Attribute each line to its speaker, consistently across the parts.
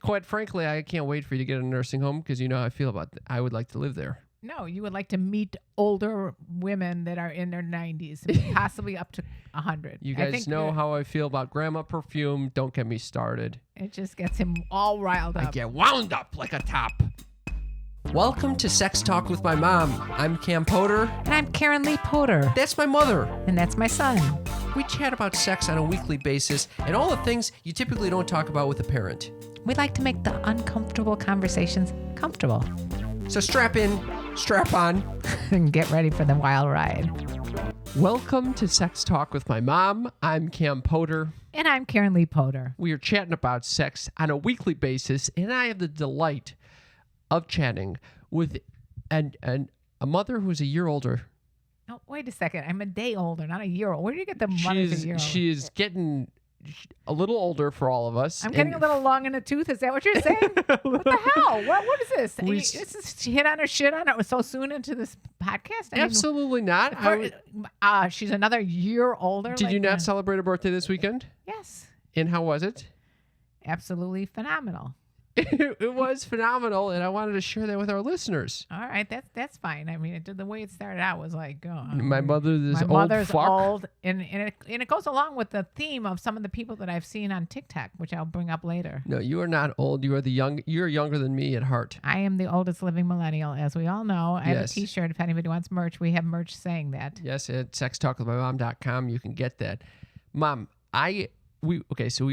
Speaker 1: quite frankly, I can't wait for you to get a nursing home because you know how I feel about I would like to live there.
Speaker 2: No, you would like to meet older women that are in their 90s, possibly up to 100.
Speaker 1: You guys know how I feel about grandma perfume. Don't get me started.
Speaker 2: It just gets him all riled up.
Speaker 1: I get wound up like a top. Welcome to Sex Talk with my mom. I'm Cam Potter.
Speaker 2: And I'm Karen Lee Potter.
Speaker 1: That's my mother.
Speaker 2: And that's my son.
Speaker 1: We chat about sex on a weekly basis and all the things you typically don't talk about with a parent.
Speaker 2: We like to make the uncomfortable conversations comfortable.
Speaker 1: So strap in, strap on,
Speaker 2: and get ready for the wild ride.
Speaker 1: Welcome to Sex Talk with my mom. I'm Cam Potter.
Speaker 2: And I'm Karen Lee Potter.
Speaker 1: We are chatting about sex on a weekly basis, and I have the delight of chatting with a mother who's a year older.
Speaker 2: Oh, wait a second. I'm a day older, not a year old. Where do you get the mother's a year older?
Speaker 1: She is getting a little older for all of us.
Speaker 2: I'm getting a little long in the tooth. Is that what you're saying? What the hell? What is this? Is this hit on her, shit on her so soon into this podcast?
Speaker 1: Absolutely not.
Speaker 2: She's another year older.
Speaker 1: Did you not celebrate a birthday this weekend?
Speaker 2: Yes.
Speaker 1: And how was it?
Speaker 2: Absolutely phenomenal.
Speaker 1: It was phenomenal, and I wanted to share that with our listeners.
Speaker 2: All right, that's fine. I mean, the way it started out was like,
Speaker 1: my mother's
Speaker 2: old, and it goes along with the theme of some of the people that I've seen on TikTok, which I'll bring up later.
Speaker 1: No, you are not old. You are You're younger than me at heart.
Speaker 2: I am the oldest living millennial, as we all know. I have a T-shirt. If anybody wants merch, we have merch saying that.
Speaker 1: Yes, at sextalkwithmymom.com, you can get that. Mom, we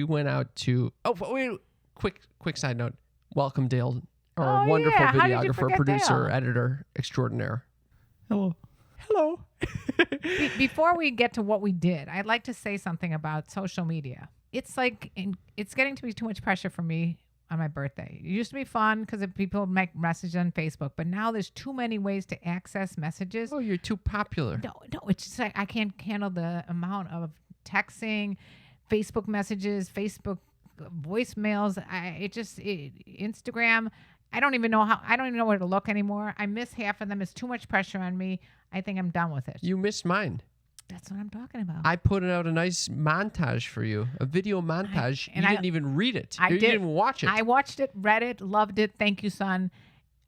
Speaker 1: went out to. Oh, wait. Quick side note. Welcome, Dale, our wonderful videographer, producer,
Speaker 2: Dale?
Speaker 1: Editor extraordinaire.
Speaker 2: Hello. Before we get to what we did, I'd like to say something about social media. It's it's getting to be too much pressure for me on my birthday. It used to be fun because people make messages on Facebook, but now there's too many ways to access messages.
Speaker 1: Oh, you're too popular.
Speaker 2: No, it's just like I can't handle the amount of texting, Facebook messages, Facebook voicemails. Instagram. I don't even know where to look anymore. I miss half of them. It's too much pressure on me. I think I'm done with it.
Speaker 1: You missed mine.
Speaker 2: That's what I'm talking about.
Speaker 1: I put out a nice montage for you, a video montage. You didn't even read it. You didn't even watch it.
Speaker 2: I watched it, read it, loved it. Thank you, son.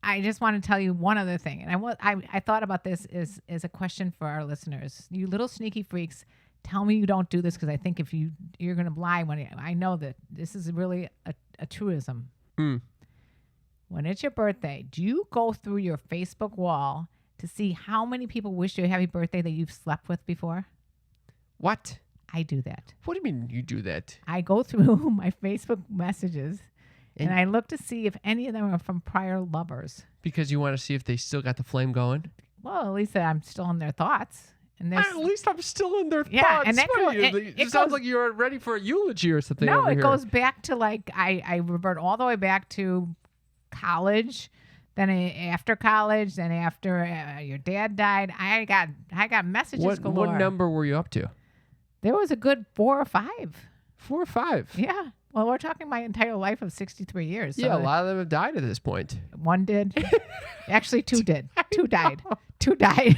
Speaker 2: I just want to tell you one other thing, and I thought about this as a question for our listeners. You little sneaky freaks. Tell me you don't do this because I think if you're going to lie when I know that this is really a truism. When it's your birthday, do you go through your Facebook wall to see how many people wish you a happy birthday that you've slept with before?
Speaker 1: What?
Speaker 2: I do that.
Speaker 1: What do you mean you do that?
Speaker 2: I go through my Facebook messages and I look to see if any of them are from prior lovers.
Speaker 1: Because you want to see if they still got the flame going?
Speaker 2: Well, at least I'm still in their thoughts. And
Speaker 1: at least I'm still in their thoughts.
Speaker 2: Yeah, and
Speaker 1: it sounds like you're ready for a eulogy or something.
Speaker 2: No, it goes back to I revert all the way back to college, then after college, then after your dad died. I got messages galore.
Speaker 1: What number were you up to?
Speaker 2: There was a good 4 or 5.
Speaker 1: 4 or 5?
Speaker 2: Yeah. Well, we're talking my entire life of 63 years. So
Speaker 1: yeah, a lot of them have died at this point.
Speaker 2: One did. Actually, 2 did. 2 died. 2 died.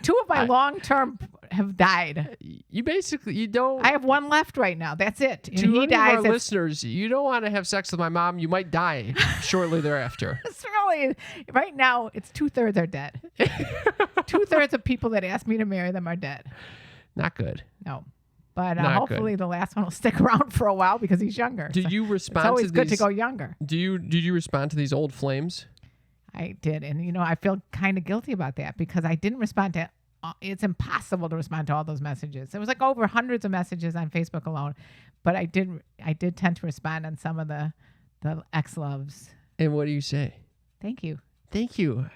Speaker 2: 2 of my long-term have died.
Speaker 1: You don't.
Speaker 2: I have 1 left right now. That's it. And
Speaker 1: to
Speaker 2: he dies.
Speaker 1: Our listeners, you don't want to have sex with my mom. You might die shortly thereafter.
Speaker 2: It's really right now. It's 2/3 are dead. 2/3 of people that ask me to marry them are dead.
Speaker 1: Not good.
Speaker 2: No. But hopefully the last one will stick around for a while because he's younger.
Speaker 1: Did you respond?
Speaker 2: It's always good to go younger.
Speaker 1: Did you respond to these old flames?
Speaker 2: I did. And, I feel kind of guilty about that because I didn't respond to it's impossible to respond to all those messages. It was like over hundreds of messages on Facebook alone. But I did tend to respond on some of the ex-loves.
Speaker 1: And what do you say?
Speaker 2: Thank you.
Speaker 1: Thank you.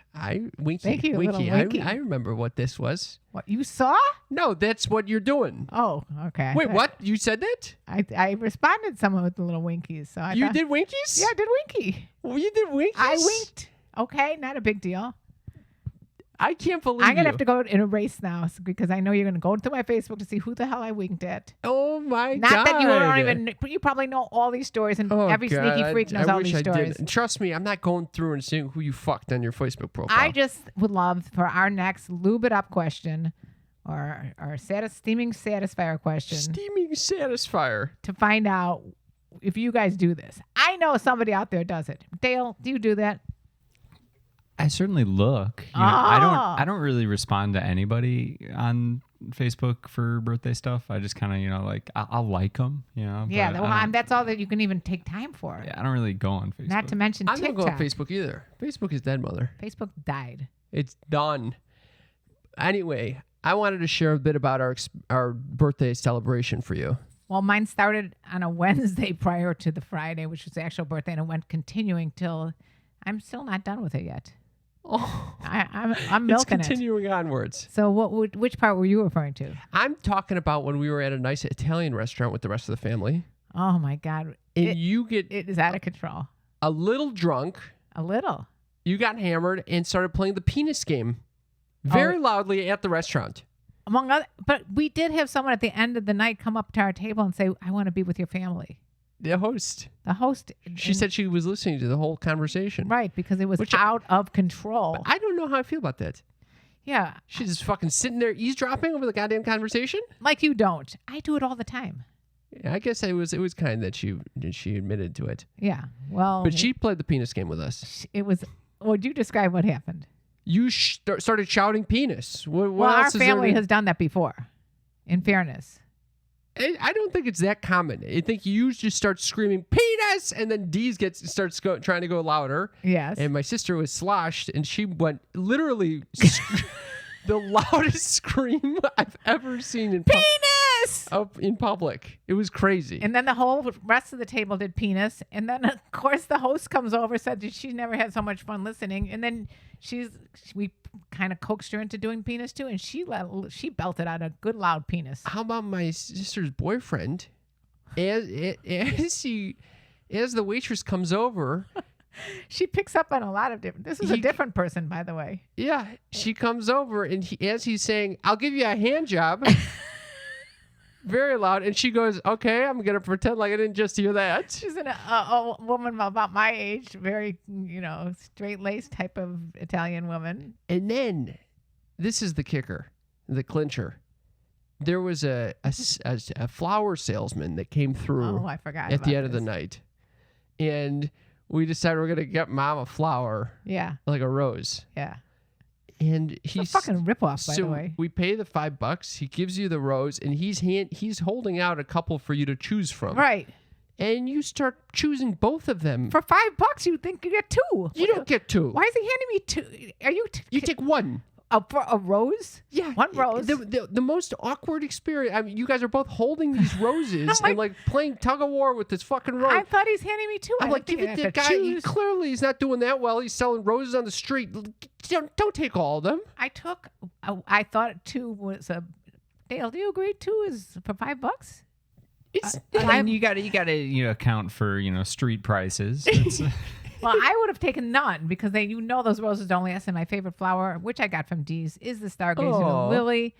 Speaker 1: Winky.
Speaker 2: Thank you,
Speaker 1: Winky.
Speaker 2: Winky.
Speaker 1: I remember what this was.
Speaker 2: What, you saw?
Speaker 1: No, that's what you're doing.
Speaker 2: Oh, okay.
Speaker 1: Wait, what? You said that?
Speaker 2: I responded someone with the little winkies. So
Speaker 1: you did winkies?
Speaker 2: Yeah, I did winky.
Speaker 1: Well, you did winkies?
Speaker 2: I winked. Okay, not a big deal.
Speaker 1: I can't believe
Speaker 2: I'm going to have to go in a race now because I know you're going to go to my Facebook to see who the hell I winked at.
Speaker 1: Oh, my
Speaker 2: God.
Speaker 1: God.
Speaker 2: Not that you probably know all these stories and every sneaky freak knows all these stories.
Speaker 1: Did. Trust me, I'm not going through and seeing who you fucked on your Facebook profile.
Speaker 2: I just would love for our next lube it up question or steaming satisfier question.
Speaker 1: Steaming satisfier.
Speaker 2: To find out if you guys do this. I know somebody out there does it. Dale, do you do that?
Speaker 3: I certainly look. You know, I don't really respond to anybody on Facebook for birthday stuff. I just kind of, you know, like I'll like them, you know.
Speaker 2: Yeah, well, that's all that you can even take time for.
Speaker 3: Yeah, I don't really go on Facebook.
Speaker 2: Not to mention
Speaker 1: I
Speaker 2: TikTok.
Speaker 1: don't go on Facebook either. Facebook is dead, mother.
Speaker 2: Facebook died.
Speaker 1: It's done. Anyway, I wanted to share a bit about our birthday celebration for you.
Speaker 2: Well, mine started on a Wednesday prior to the Friday, which was the actual birthday, and it went continuing till I'm still not done with it yet.
Speaker 1: Oh,
Speaker 2: I'm milking
Speaker 1: it's continuing onwards.
Speaker 2: So which part were you referring to?
Speaker 1: I'm talking about when we were at a nice Italian restaurant with the rest of the family.
Speaker 2: Oh my God!
Speaker 1: And you get
Speaker 2: it is out of control.
Speaker 1: A little drunk.
Speaker 2: A little.
Speaker 1: You got hammered and started playing the penis game very loudly at the restaurant.
Speaker 2: Among other, but we did have someone at the end of the night come up to our table and say, "I want to be with your family."
Speaker 1: The host. She said she was listening to the whole conversation.
Speaker 2: Right, because it was out of control.
Speaker 1: I don't know how I feel about that.
Speaker 2: Yeah.
Speaker 1: She's just fucking sitting there eavesdropping over the goddamn conversation.
Speaker 2: Like you don't. I do it all the time.
Speaker 1: Yeah, I guess it was kind that she admitted to it.
Speaker 2: Yeah. Well.
Speaker 1: But she played the penis game with us.
Speaker 2: It was. Would you describe what happened?
Speaker 1: You started shouting penis. What
Speaker 2: well,
Speaker 1: else
Speaker 2: our family has done that before. In fairness.
Speaker 1: I don't think it's that common. I think you just start screaming penis, and then Dee's starts trying to go louder.
Speaker 2: Yes.
Speaker 1: And my sister was sloshed, and she went literally the loudest scream I've ever seen in
Speaker 2: penis
Speaker 1: in public. It was crazy.
Speaker 2: And then the whole rest of the table did penis, and then of course the host comes over, said that she never had so much fun listening, and then we kind of coaxed her into doing penis too, and she belted out a good loud penis.
Speaker 1: How about my sister's boyfriend? As the waitress comes over,
Speaker 2: she picks up on a lot of different. This is a different person, by the way.
Speaker 1: Yeah, she comes over, and as he's saying, "I'll give you a hand job," very loud, and she goes, "Okay, I'm gonna pretend like I didn't just hear that."
Speaker 2: She's a woman about my age, very straight-laced type of Italian woman.
Speaker 1: And then, this is the kicker, the clincher. There was a flower salesman that came through.
Speaker 2: Oh, I forgot
Speaker 1: at the end of the night, and we decided we're gonna get Mom a flower.
Speaker 2: Yeah,
Speaker 1: like a rose.
Speaker 2: Yeah.
Speaker 1: And he's
Speaker 2: a fucking ripoff, by the way.
Speaker 1: So we pay the $5. He gives you the rose, and he's holding out a couple for you to choose from.
Speaker 2: Right.
Speaker 1: And you start choosing both of them.
Speaker 2: For $5, you think you get two.
Speaker 1: You don't get two.
Speaker 2: Why is he handing me two? Are you?
Speaker 1: You take one.
Speaker 2: For a rose?
Speaker 1: Yeah.
Speaker 2: One rose.
Speaker 1: The most awkward experience. I mean, you guys are both holding these roses and like playing tug of war with this fucking rose.
Speaker 2: I thought he's handing me two.
Speaker 1: I'm like, give it to the guy. Clearly, he's not doing that well. He's selling roses on the street. Don't take all of them.
Speaker 2: I thought two was a. Dale, do you agree? Two is for $5?
Speaker 3: I mean, you got to account for street prices.
Speaker 2: Well, I would have taken none because those roses don't last. And my favorite flower, which I got from Dee's, is the stargazer lily.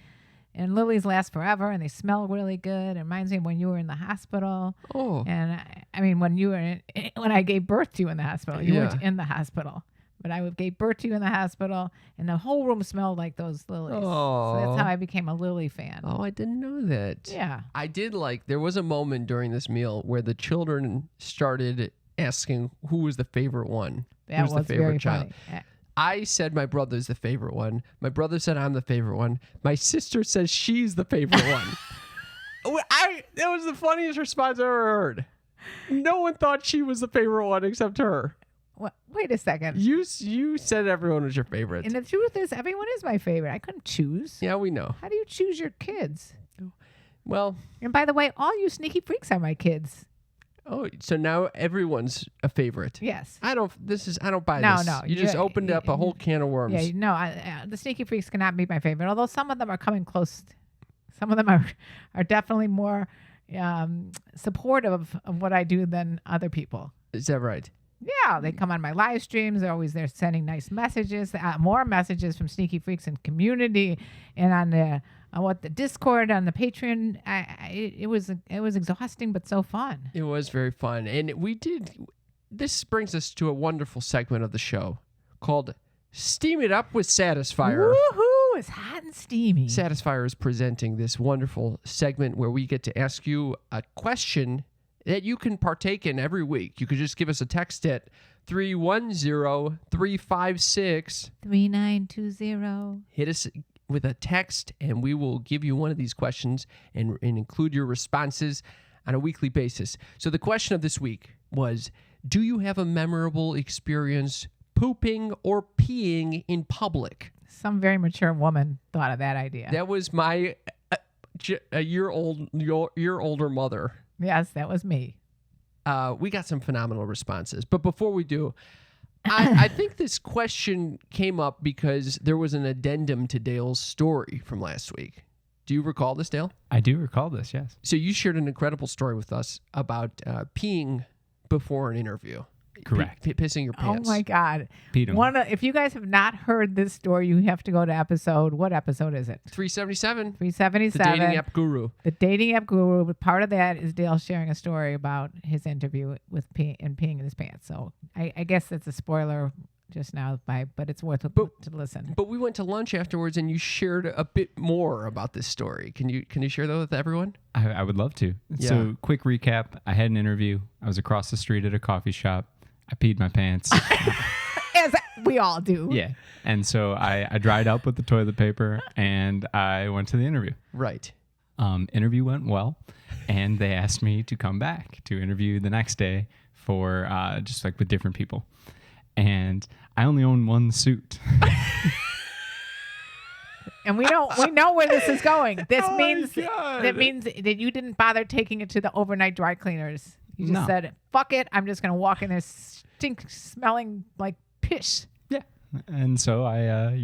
Speaker 2: And lilies last forever, and they smell really good. It reminds me of when you were in the hospital.
Speaker 1: Oh.
Speaker 2: And I mean, when I gave birth to you in the hospital, you weren't in the hospital, but I gave birth to you in the hospital, and the whole room smelled like those lilies.
Speaker 1: Oh.
Speaker 2: So that's how I became a lily fan.
Speaker 1: Oh, I didn't know that.
Speaker 2: Yeah.
Speaker 1: I did there was a moment during this meal where the children started asking who was the favorite one.
Speaker 2: That was the favorite very child. Funny.
Speaker 1: I said my brother's the favorite one. My brother said I'm the favorite one. My sister says she's the favorite one. That was the funniest response I ever heard. No one thought she was the favorite one except her.
Speaker 2: What? Wait a second.
Speaker 1: You said everyone was your favorite.
Speaker 2: And the truth is, everyone is my favorite. I couldn't choose.
Speaker 1: Yeah, we know.
Speaker 2: How do you choose your kids?
Speaker 1: Well.
Speaker 2: And by the way, all you sneaky freaks are my kids.
Speaker 1: Oh, so now everyone's a favorite.
Speaker 2: Yes.
Speaker 1: I don't buy this.
Speaker 2: No.
Speaker 1: You just opened up a whole can of worms.
Speaker 2: Yeah, no, the sneaky freaks cannot be my favorite, although some of them are coming close. Some of them are definitely more supportive of what I do than other people.
Speaker 1: Is that right?
Speaker 2: Yeah, they come on my live streams. They're always there sending nice messages, more messages from Sneaky Freaks and community, and on the Discord, on the Patreon. It was exhausting, but so fun.
Speaker 1: It was very fun, and this brings us to a wonderful segment of the show called "Steam It Up with Satisfier."
Speaker 2: Woohoo! It's hot and steamy.
Speaker 1: Satisfier is presenting this wonderful segment where we get to ask you a question, that you can partake in every week. You could just give us a text at 310-356-3920. Hit us with a text, and we will give you one of these questions and include your responses on a weekly basis. So the question of this week was, do you have a memorable experience pooping or peeing in public?
Speaker 2: Some very mature woman thought of that idea.
Speaker 1: That was my a year older mother.
Speaker 2: Yes, that was me.
Speaker 1: We got some phenomenal responses. But before we do, I think this question came up because there was an addendum to Dale's story from last week. Do you recall this, Dale?
Speaker 3: I do recall this, yes.
Speaker 1: So you shared an incredible story with us about peeing before an interview.
Speaker 3: Correct.
Speaker 1: Pissing your pants.
Speaker 2: Oh my God. If you guys have not heard this story, you have to go to what episode is it?
Speaker 1: 377.
Speaker 2: 377.
Speaker 1: The dating app guru.
Speaker 2: The dating app guru. But part of that is Dale sharing a story about his interview with peeing in his pants. So I guess that's a spoiler just now, but it's worth to listen.
Speaker 1: But we went to lunch afterwards, and you shared a bit more about this story. Can you share that with everyone?
Speaker 3: I would love to.
Speaker 1: Yeah.
Speaker 3: So quick recap. I had an interview. I was across the street at a coffee shop. I peed my pants.
Speaker 2: As we all do.
Speaker 3: Yeah. And so I dried up with the toilet paper, and I went to the interview.
Speaker 1: Right.
Speaker 3: Interview went well, and they asked me to come back to interview the next day for just like with different people. And I only own one suit.
Speaker 2: And we know where this is going. This
Speaker 3: Oh
Speaker 2: means
Speaker 3: my God.
Speaker 2: that means that you didn't bother taking it to the overnight dry cleaners. You just
Speaker 3: No.
Speaker 2: said, "Fuck it, I'm just gonna walk in there, smelling like piss."
Speaker 3: Yeah. And so I,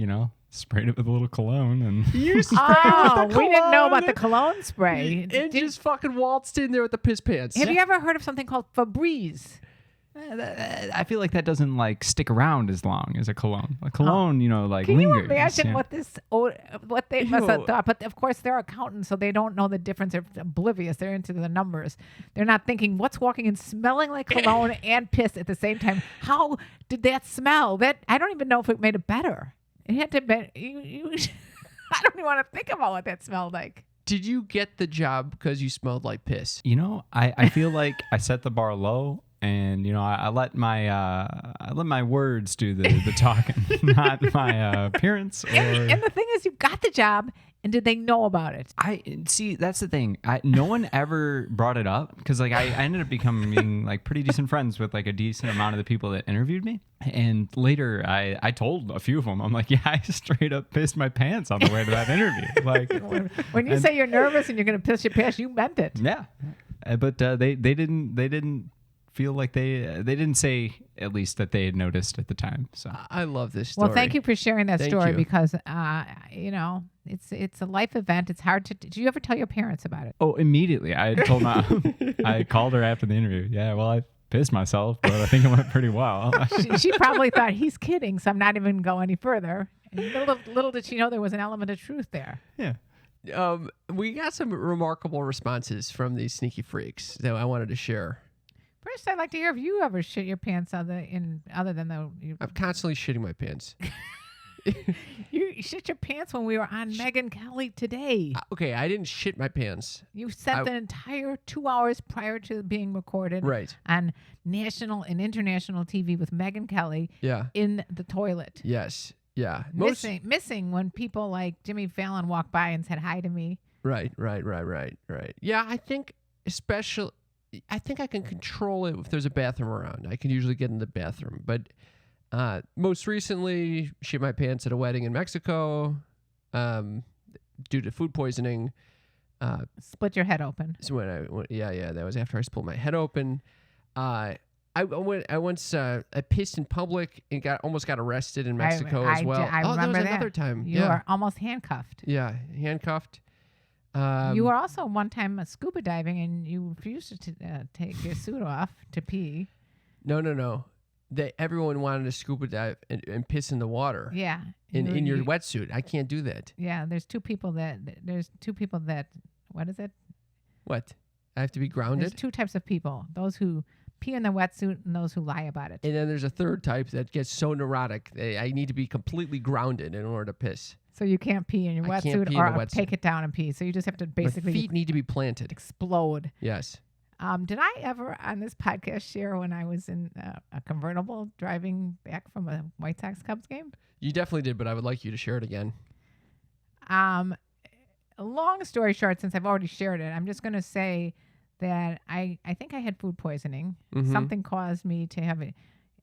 Speaker 3: sprayed it with a little cologne, and
Speaker 1: You
Speaker 2: Oh, we didn't know about the cologne spray.
Speaker 1: and just fucking waltzed in there with the piss pants.
Speaker 2: Have you ever heard of something called Febreze?
Speaker 3: I feel like that doesn't like stick around as long as a cologne. A cologne, like
Speaker 2: Can
Speaker 3: lingers.
Speaker 2: you imagine what they must have
Speaker 1: Ew.
Speaker 2: thought? But of course, they're accountants, so they don't know the difference. They're oblivious. They're into the numbers. They're not thinking what's walking in smelling like cologne and piss at the same time. How did that smell? That I don't even know if it made it better. It had to be. You I don't even want to think about what that smelled like.
Speaker 1: Did you get the job because you smelled like piss?
Speaker 3: I feel like I set the bar low, and I let my words do the talking, not my appearance.
Speaker 2: And the thing is, you got the job, and did they know about it?
Speaker 3: I see. That's the thing. No one ever brought it up because I ended up becoming like pretty decent friends with like a decent amount of the people that interviewed me. And later, I told a few of them, I'm like, yeah, I straight up pissed my pants on the way to that interview. Like
Speaker 2: When you say you're nervous and you're going to piss your pants, you meant it.
Speaker 3: yeah, but they didn't feel like they didn't say at least that they had noticed at the time. So
Speaker 1: I love this story.
Speaker 2: Well, thank you for sharing that
Speaker 1: Thank
Speaker 2: story
Speaker 1: you.
Speaker 2: because it's a life event. It's hard to. Did you ever tell your parents about it?
Speaker 3: oh, immediately I told Mom. I called her after the interview. Yeah, well, I pissed myself, but I think it went pretty well.
Speaker 2: She probably thought he's kidding, so I'm not even going to go any further. And little did she know there was an element of truth there.
Speaker 3: Yeah.
Speaker 1: We got some remarkable responses from these sneaky freaks that I wanted to share.
Speaker 2: First, I'd like to hear if you ever shit your pants other than
Speaker 1: I'm constantly shitting my pants.
Speaker 2: you shit your pants when we were on Megyn Kelly today.
Speaker 1: Okay, I didn't shit my pants.
Speaker 2: You spent the entire 2 hours prior to being recorded
Speaker 1: Right.
Speaker 2: on national and international TV with Megyn Kelly
Speaker 1: Yeah.
Speaker 2: in the toilet.
Speaker 1: Yes. Yeah.
Speaker 2: Missing when people like Jimmy Fallon walked by and said hi to me.
Speaker 1: Right. Yeah, I think I think I can control it if there's a bathroom around. I can usually get in the bathroom. But most recently, shit my pants at a wedding in Mexico due to food poisoning.
Speaker 2: Split your head open.
Speaker 1: So when that was after I split my head open. I pissed in public and almost got arrested in Mexico as well.
Speaker 2: I
Speaker 1: there
Speaker 2: remember
Speaker 1: was
Speaker 2: that.
Speaker 1: another time.
Speaker 2: You were almost handcuffed.
Speaker 1: Yeah, handcuffed.
Speaker 2: You were also one time scuba diving and you refused to take your suit off to pee.
Speaker 1: No. Everyone wanted to scuba dive and piss in the water.
Speaker 2: Yeah.
Speaker 1: In your wetsuit. I can't do that.
Speaker 2: Yeah, there's two people that what is it?
Speaker 1: What? I have to be grounded?
Speaker 2: There's two types of people. Those who pee in the wetsuit and those who lie about it.
Speaker 1: And then there's a third type that gets so neurotic. I need to be completely grounded in order to piss.
Speaker 2: So you can't pee in your
Speaker 1: I can't
Speaker 2: wetsuit
Speaker 1: pee in
Speaker 2: or
Speaker 1: the wetsuit.
Speaker 2: take it down and pee. So you just have to basically
Speaker 1: My feet need to be planted.
Speaker 2: explode.
Speaker 1: Yes.
Speaker 2: Did I ever on this podcast share when I was in a convertible driving back from a White Sox Cubs game?
Speaker 1: You definitely did, but I would like you to share it again.
Speaker 2: Long story short, since I've already shared it, I'm just going to say that I think I had food poisoning.
Speaker 1: Mm-hmm.
Speaker 2: Something caused me to have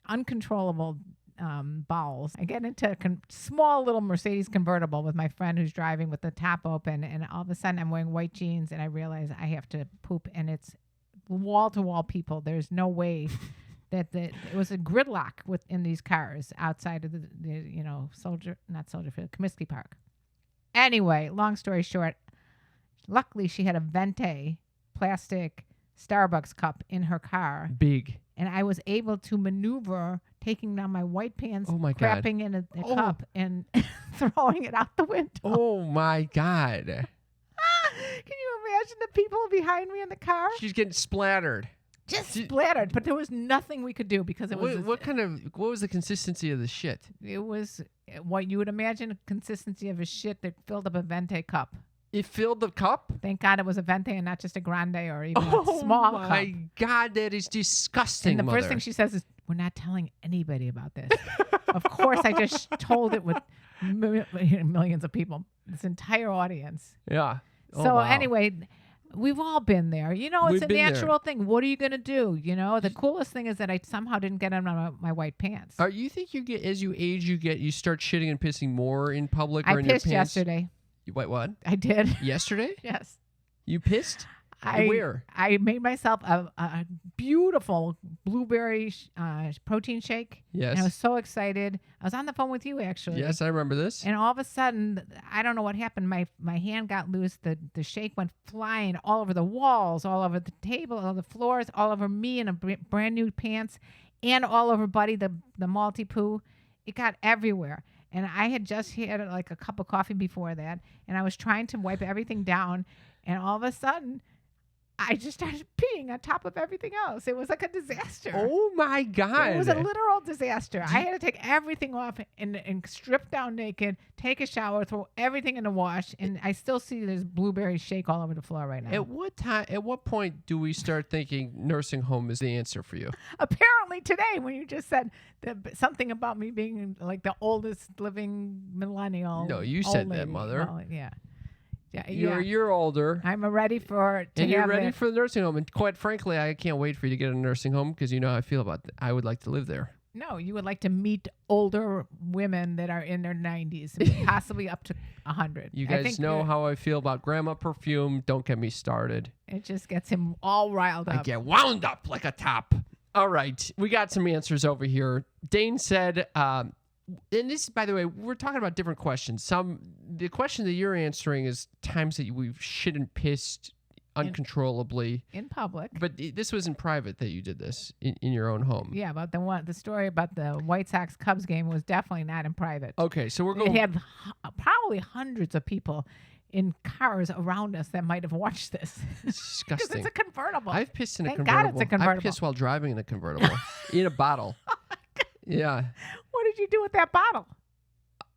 Speaker 2: uncontrollable bowels. I get into a small little Mercedes convertible with my friend who's driving with the top open, and all of a sudden I'm wearing white jeans, and I realize I have to poop, and it's wall-to-wall people. There's no way that it was a gridlock within these cars outside of the Comiskey Park. Anyway, long story short, luckily she had a Venti plastic Starbucks cup in her car.
Speaker 1: Big.
Speaker 2: And I was able to maneuver taking down my white pants,
Speaker 1: Oh my God.
Speaker 2: crapping in a cup and throwing it out the window.
Speaker 1: Oh my God.
Speaker 2: Can you imagine the people behind me in the car?
Speaker 1: She's getting splattered.
Speaker 2: Just splattered, but there was nothing we could do because it was
Speaker 1: What was the consistency of the shit?
Speaker 2: It was what you would imagine a consistency of a shit that filled up a Venti cup.
Speaker 1: It filled the cup?
Speaker 2: Thank God it was a Venti and not just a Grande or even a small cup.
Speaker 1: Oh my God, that is disgusting.
Speaker 2: And the first thing she says is, "We're not telling anybody about this." Of course, I just told it with millions of people, this entire audience.
Speaker 1: Yeah. Oh,
Speaker 2: So
Speaker 1: wow.
Speaker 2: Anyway, we've all been there. You know, it's
Speaker 1: We've
Speaker 2: a
Speaker 1: been
Speaker 2: natural thing. What are you going to do? You know, the coolest thing is that I somehow didn't get on my white pants.
Speaker 1: You think you get as you age, you start shitting and pissing more in public or
Speaker 2: I
Speaker 1: in your
Speaker 2: pissed
Speaker 1: pants?
Speaker 2: yesterday.
Speaker 1: Wait, what?
Speaker 2: I did.
Speaker 1: Yesterday?
Speaker 2: Yes.
Speaker 1: You pissed? Where?
Speaker 2: I made myself a beautiful blueberry protein shake.
Speaker 1: Yes.
Speaker 2: And I was so excited. I was on the phone with you, actually.
Speaker 1: Yes, I remember this.
Speaker 2: And all of a sudden, I don't know what happened. My hand got loose. The shake went flying all over the walls, all over the table, all over the floors, all over me in a brand new pants, and all over Buddy, the Maltipoo. It got everywhere. And I had just had like a cup of coffee before that, and I was trying to wipe everything down, and all of a sudden, I just started peeing on top of everything else. It was like a disaster.
Speaker 1: Oh my God.
Speaker 2: It was a literal disaster. I had to take everything off and strip down naked, take a shower, throw everything in the wash, and I still see this blueberry shake all over the floor right now.
Speaker 1: At what point do we start thinking nursing home is the answer for you?
Speaker 2: Apparently today, when you just said something about me being like the living millennial.
Speaker 1: No, you said that, mother.
Speaker 2: Well, yeah.
Speaker 1: You're older.
Speaker 2: I'm ready for
Speaker 1: and you're ready for the nursing home. And quite frankly, I can't wait for you to get a nursing home because you know how I feel about that. I would like to live there.
Speaker 2: No, you would like to meet older women that are in their 90s, possibly up to 100.
Speaker 1: You guys know how I feel about grandma perfume. Don't get me started.
Speaker 2: It just gets him all riled up.
Speaker 1: I get wound up like a top. All right. We got some answers over here. Dane said, and this, by the way, we're talking about different questions. The question that you're answering is times that we've shit and pissed uncontrollably
Speaker 2: in public.
Speaker 1: But this was in private that you did this in your own home.
Speaker 2: Yeah, but the story about the White Sox Cubs game was definitely not in private.
Speaker 1: Okay, so we're going.
Speaker 2: It had probably hundreds of people in cars around us that might have watched this.
Speaker 1: It's disgusting.
Speaker 2: Because it's a convertible.
Speaker 1: I've pissed in a
Speaker 2: Thank
Speaker 1: convertible.
Speaker 2: God it's a convertible.
Speaker 1: I pissed while driving in a convertible in a bottle. Yeah.
Speaker 2: What did you do with that bottle?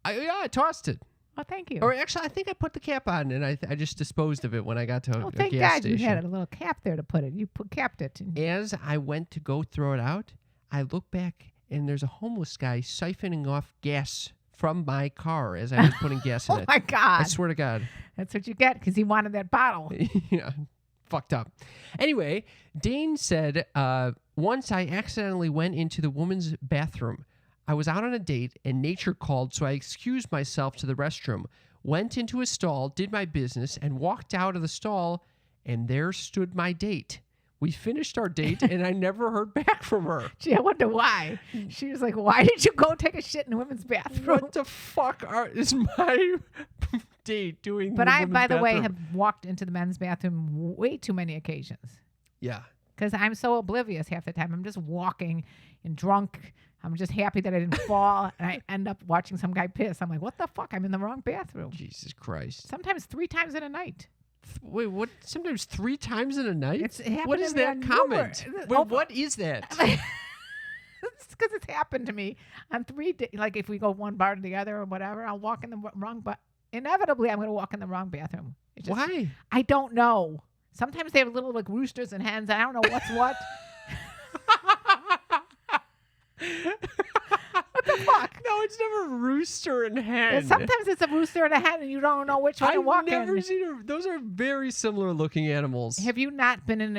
Speaker 1: I tossed it.
Speaker 2: Oh, thank you.
Speaker 1: Or actually, I think I put the cap on and I just disposed of it when I got to a
Speaker 2: thank
Speaker 1: gas
Speaker 2: God
Speaker 1: station.
Speaker 2: you had a little cap there to put it. You capped it.
Speaker 1: As I went to go throw it out, I look back and there's a homeless guy siphoning off gas from my car as I was putting gas in it.
Speaker 2: Oh my God.
Speaker 1: I swear to God.
Speaker 2: That's what you get because he wanted that bottle.
Speaker 1: Yeah. Fucked up. Anyway, Dane said, once I accidentally went into the woman's bathroom. I was out on a date and nature called, so I excused myself to the restroom, went into a stall, did my business, and walked out of the stall, and there stood my date. We finished our date, and I never heard back from her.
Speaker 2: Gee, I wonder why. She was like, why did you go take a shit in a women's bathroom?
Speaker 1: What the fuck is my date doing?
Speaker 2: But I, by the way,
Speaker 1: bathroom?
Speaker 2: have walked into the men's bathroom way too many occasions.
Speaker 1: Yeah.
Speaker 2: Because I'm so oblivious half the time. I'm just walking and drunk. I'm just happy that I didn't fall. And I end up watching some guy piss. I'm like, what the fuck? I'm in the wrong bathroom.
Speaker 1: Jesus Christ.
Speaker 2: Sometimes 3 times in a night.
Speaker 1: Wait, what? Sometimes 3 times in a night?
Speaker 2: What
Speaker 1: is that comment? Wait, what is that?
Speaker 2: It's because it's happened to me on 3 days. Like if we go one bar to the other or whatever, I'll walk in the wrong. But inevitably, I'm going to walk in the wrong bathroom.
Speaker 1: Why?
Speaker 2: I don't know. Sometimes they have little like roosters and hens. I don't know what's what. What the fuck?
Speaker 1: No, it's never rooster and hen.
Speaker 2: And sometimes it's a rooster and a hen, and you don't know which one to walk in.
Speaker 1: I've never seen those are very similar looking animals.
Speaker 2: Have you not been in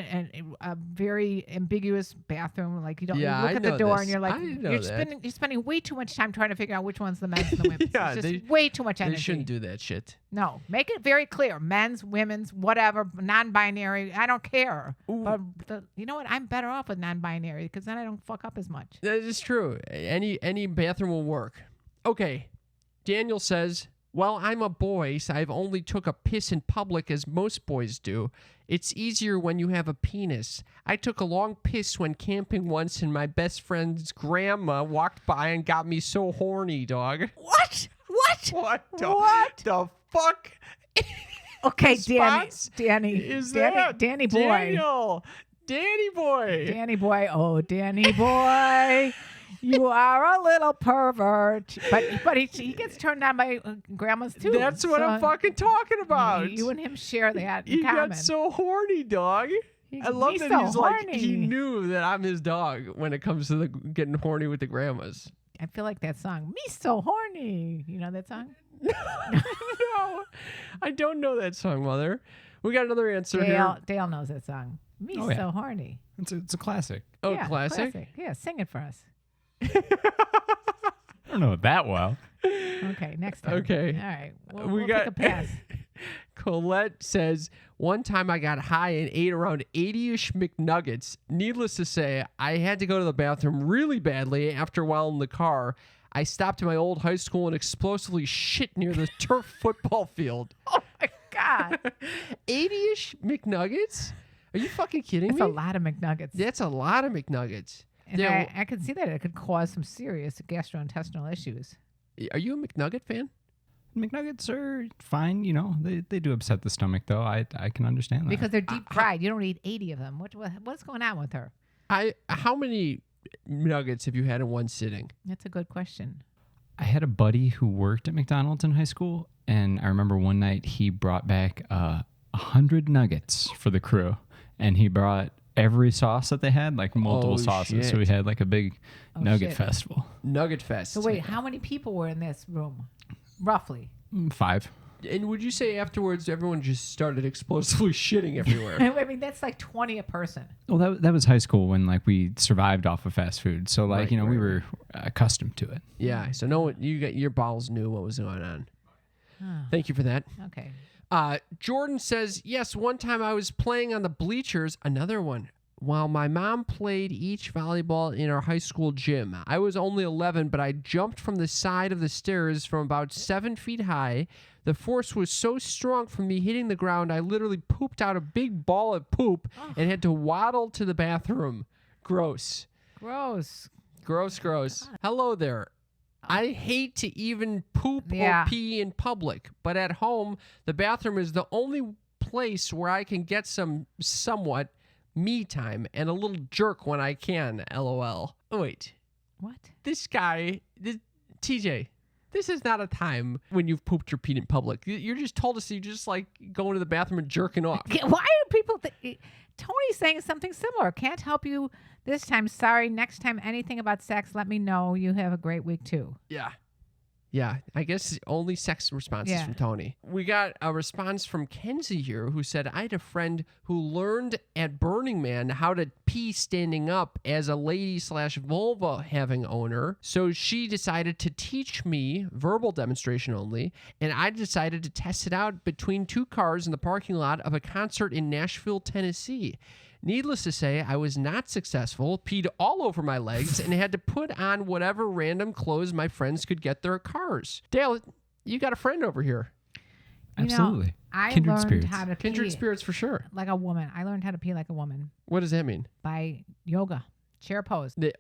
Speaker 2: a very ambiguous bathroom? Like you don't
Speaker 1: Yeah,
Speaker 2: you look
Speaker 1: I
Speaker 2: at the
Speaker 1: know
Speaker 2: door
Speaker 1: this.
Speaker 2: and you're like
Speaker 1: I know
Speaker 2: you're
Speaker 1: that.
Speaker 2: spending way too much time trying to figure out which one's the men's and the women's.
Speaker 1: Yeah,
Speaker 2: it's just way too much energy.
Speaker 1: They shouldn't do that shit.
Speaker 2: No, make it very clear. Men's, women's, whatever, non-binary. I don't care. But you know what? I'm better off with non-binary because then I don't fuck up as much.
Speaker 1: That is true. Any bathroom will work. Okay. Daniel says, well, I'm a boy, so I've only took a piss in public as most boys do. It's easier when you have a penis. I took a long piss when camping once, and my best friend's grandma walked by and got me so horny, dog.
Speaker 2: What?
Speaker 1: What the fuck?
Speaker 2: Okay,
Speaker 1: response
Speaker 2: Danny
Speaker 1: is that?
Speaker 2: Danny boy.
Speaker 1: Danny boy.
Speaker 2: Danny boy. Oh, Danny boy. You are a little pervert. But he gets turned on by grandmas too.
Speaker 1: That's what I'm fucking talking about.
Speaker 2: You and him share that in
Speaker 1: He
Speaker 2: common.
Speaker 1: got so horny, dog. I love
Speaker 2: He's
Speaker 1: that
Speaker 2: so
Speaker 1: he's like,
Speaker 2: horny.
Speaker 1: he knew that I'm his dog when it comes to the getting horny with the grandmas.
Speaker 2: I feel like that song, Me So Horny. You know that song?
Speaker 1: No, I don't know that song, Mother. We got another answer here.
Speaker 2: Dale knows that song. Me
Speaker 3: Oh, yeah.
Speaker 2: So Horny.
Speaker 3: It's a classic.
Speaker 1: Oh,
Speaker 2: Yeah,
Speaker 1: classic?
Speaker 2: Yeah, sing it for us.
Speaker 3: I don't know it that well.
Speaker 2: Okay, next time.
Speaker 1: Okay.
Speaker 2: All right.
Speaker 1: We
Speaker 2: We'll
Speaker 1: got
Speaker 2: take a pass.
Speaker 1: Colette says, one time I got high and ate around 80-ish McNuggets. Needless to say, I had to go to the bathroom really badly. After a while in the car, I stopped at my old high school and explosively shit near the turf football field.
Speaker 2: Oh my God.
Speaker 1: 80-ish McNuggets? Are you fucking kidding
Speaker 2: That's
Speaker 1: me?
Speaker 2: a lot of McNuggets.
Speaker 1: That's a lot of McNuggets.
Speaker 2: And
Speaker 1: Yeah,
Speaker 2: I could see that it could cause some serious gastrointestinal issues.
Speaker 1: are you a McNugget fan?
Speaker 3: McNuggets are fine, you know. They do upset the stomach though. I can understand that.
Speaker 2: Because they're deep fried. You don't eat 80 of them. What's going on with her?
Speaker 1: How many nuggets have you had in one sitting?
Speaker 2: That's a good question.
Speaker 3: I had a buddy who worked at McDonald's in high school, and I remember one night he brought back 100 nuggets for the crew, and he brought every sauce that they had, like multiple sauces.
Speaker 1: shit.
Speaker 3: So we had like a big nugget
Speaker 2: shit.
Speaker 3: festival.
Speaker 1: Nugget Fest.
Speaker 2: So wait, how many people were in this room? Roughly.
Speaker 3: 5.
Speaker 1: And would you say afterwards everyone just started explosively shitting everywhere?
Speaker 2: I mean, that's like 20 a person.
Speaker 3: Well, that was high school when like we survived off of fast food. So like,
Speaker 1: Right,
Speaker 3: you know, we
Speaker 1: right,
Speaker 3: were accustomed to it.
Speaker 1: Yeah, so no one, your bowels knew what was going on. Thank you for that.
Speaker 2: Okay.
Speaker 1: Jordan says, yes, one time I was playing on the bleachers, another one, while my mom played each volleyball in our high school gym. I was only 11, but I jumped from the side of the stairs from about 7 feet high. The force was so strong from me hitting the ground, I literally pooped out a big ball of poop and had to waddle to the bathroom. Gross.
Speaker 2: Gross.
Speaker 1: Gross. Hello there. I hate to even poop or pee in public, but at home, the bathroom is the only place where I can get some somewhat me time and a little jerk when I can, LOL. Oh, wait.
Speaker 2: What?
Speaker 1: This guy, TJ, this is not a time when you've pooped or peed in public. You're just told us you just like going to the bathroom and jerking off.
Speaker 2: Why do people Tony's saying something similar. Can't help you this time. Sorry. Next time, anything about sex, let me know. You have a great week too.
Speaker 1: Yeah, I guess only sex responses from Tony. We got a response from Kenzie here who said, I had a friend who learned at Burning Man how to pee standing up as a lady/vulva having owner. So she decided to teach me, verbal demonstration only, and I decided to test it out between 2 cars in the parking lot of a concert in Nashville, Tennessee. Needless to say, I was not successful, peed all over my legs, and had to put on whatever random clothes my friends could get their cars. Dale, you got a friend over here.
Speaker 3: Absolutely.
Speaker 2: I
Speaker 3: Kindred
Speaker 2: learned
Speaker 3: spirits.
Speaker 2: how to
Speaker 1: Kindred
Speaker 2: pee
Speaker 1: spirits for sure.
Speaker 2: like a woman. I learned how to pee like a woman
Speaker 1: What does that mean?
Speaker 2: by yoga, chair pose.
Speaker 1: The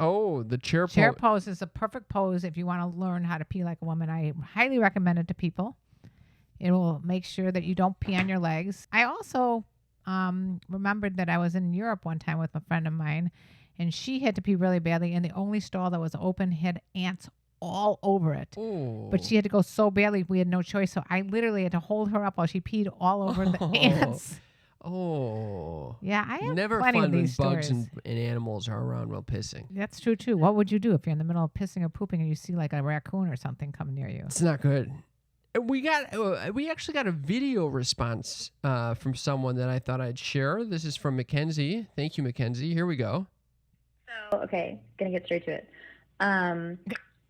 Speaker 1: chair pose.
Speaker 2: Chair pose is a perfect pose if you want to learn how to pee like a woman. I highly recommend it to people. It will make sure that you don't pee on your legs. I also remembered that I was in Europe one time with a friend of mine, and she had to pee really badly, and the only stall that was open had ants all over it.
Speaker 1: Ooh.
Speaker 2: But she had to go so badly, we had no choice. So I literally had to hold her up while she peed all over the ants.
Speaker 1: Oh.
Speaker 2: Yeah, I have
Speaker 1: Never
Speaker 2: plenty
Speaker 1: fun
Speaker 2: of
Speaker 1: when
Speaker 2: these
Speaker 1: bugs
Speaker 2: stories.
Speaker 1: and animals are around while pissing.
Speaker 2: That's true too. What would you do if you're in the middle of pissing or pooping and you see like a raccoon or something come near you?
Speaker 1: It's not good. And we actually got a video response from someone that I thought I'd share. This is from Mackenzie. Thank you, Mackenzie. Here we go.
Speaker 4: So, okay, gonna get straight to it.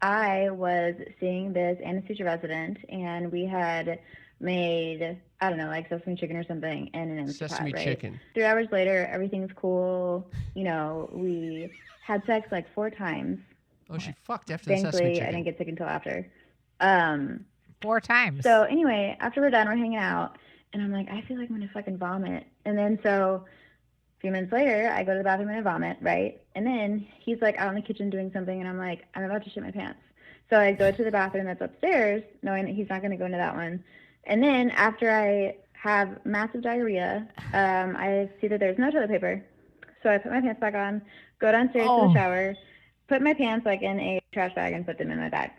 Speaker 4: I was seeing this anesthesia resident, and we had made, I don't know, like sesame chicken or something in an Instapot,
Speaker 1: Sesame
Speaker 4: right?
Speaker 1: chicken.
Speaker 4: 3 hours later, everything's cool. You know, we had sex like 4 times.
Speaker 1: Oh, she fucked after the sesame
Speaker 4: Thankfully,
Speaker 1: chicken.
Speaker 4: I didn't get sick until after.
Speaker 2: 4 times.
Speaker 4: So anyway, after we're done, we're hanging out, and I'm like, I feel like I'm gonna fucking vomit. And then so a few minutes later, I go to the bathroom and I vomit, right? And then he's like out in the kitchen doing something, and I'm like, I'm about to shit my pants. So I go to the bathroom that's upstairs, knowing that he's not gonna go into that one. And then after I have massive diarrhea, I see that there's no toilet paper. So I put my pants back on, go downstairs to the shower, put my pants like in a trash bag and put them in my bag.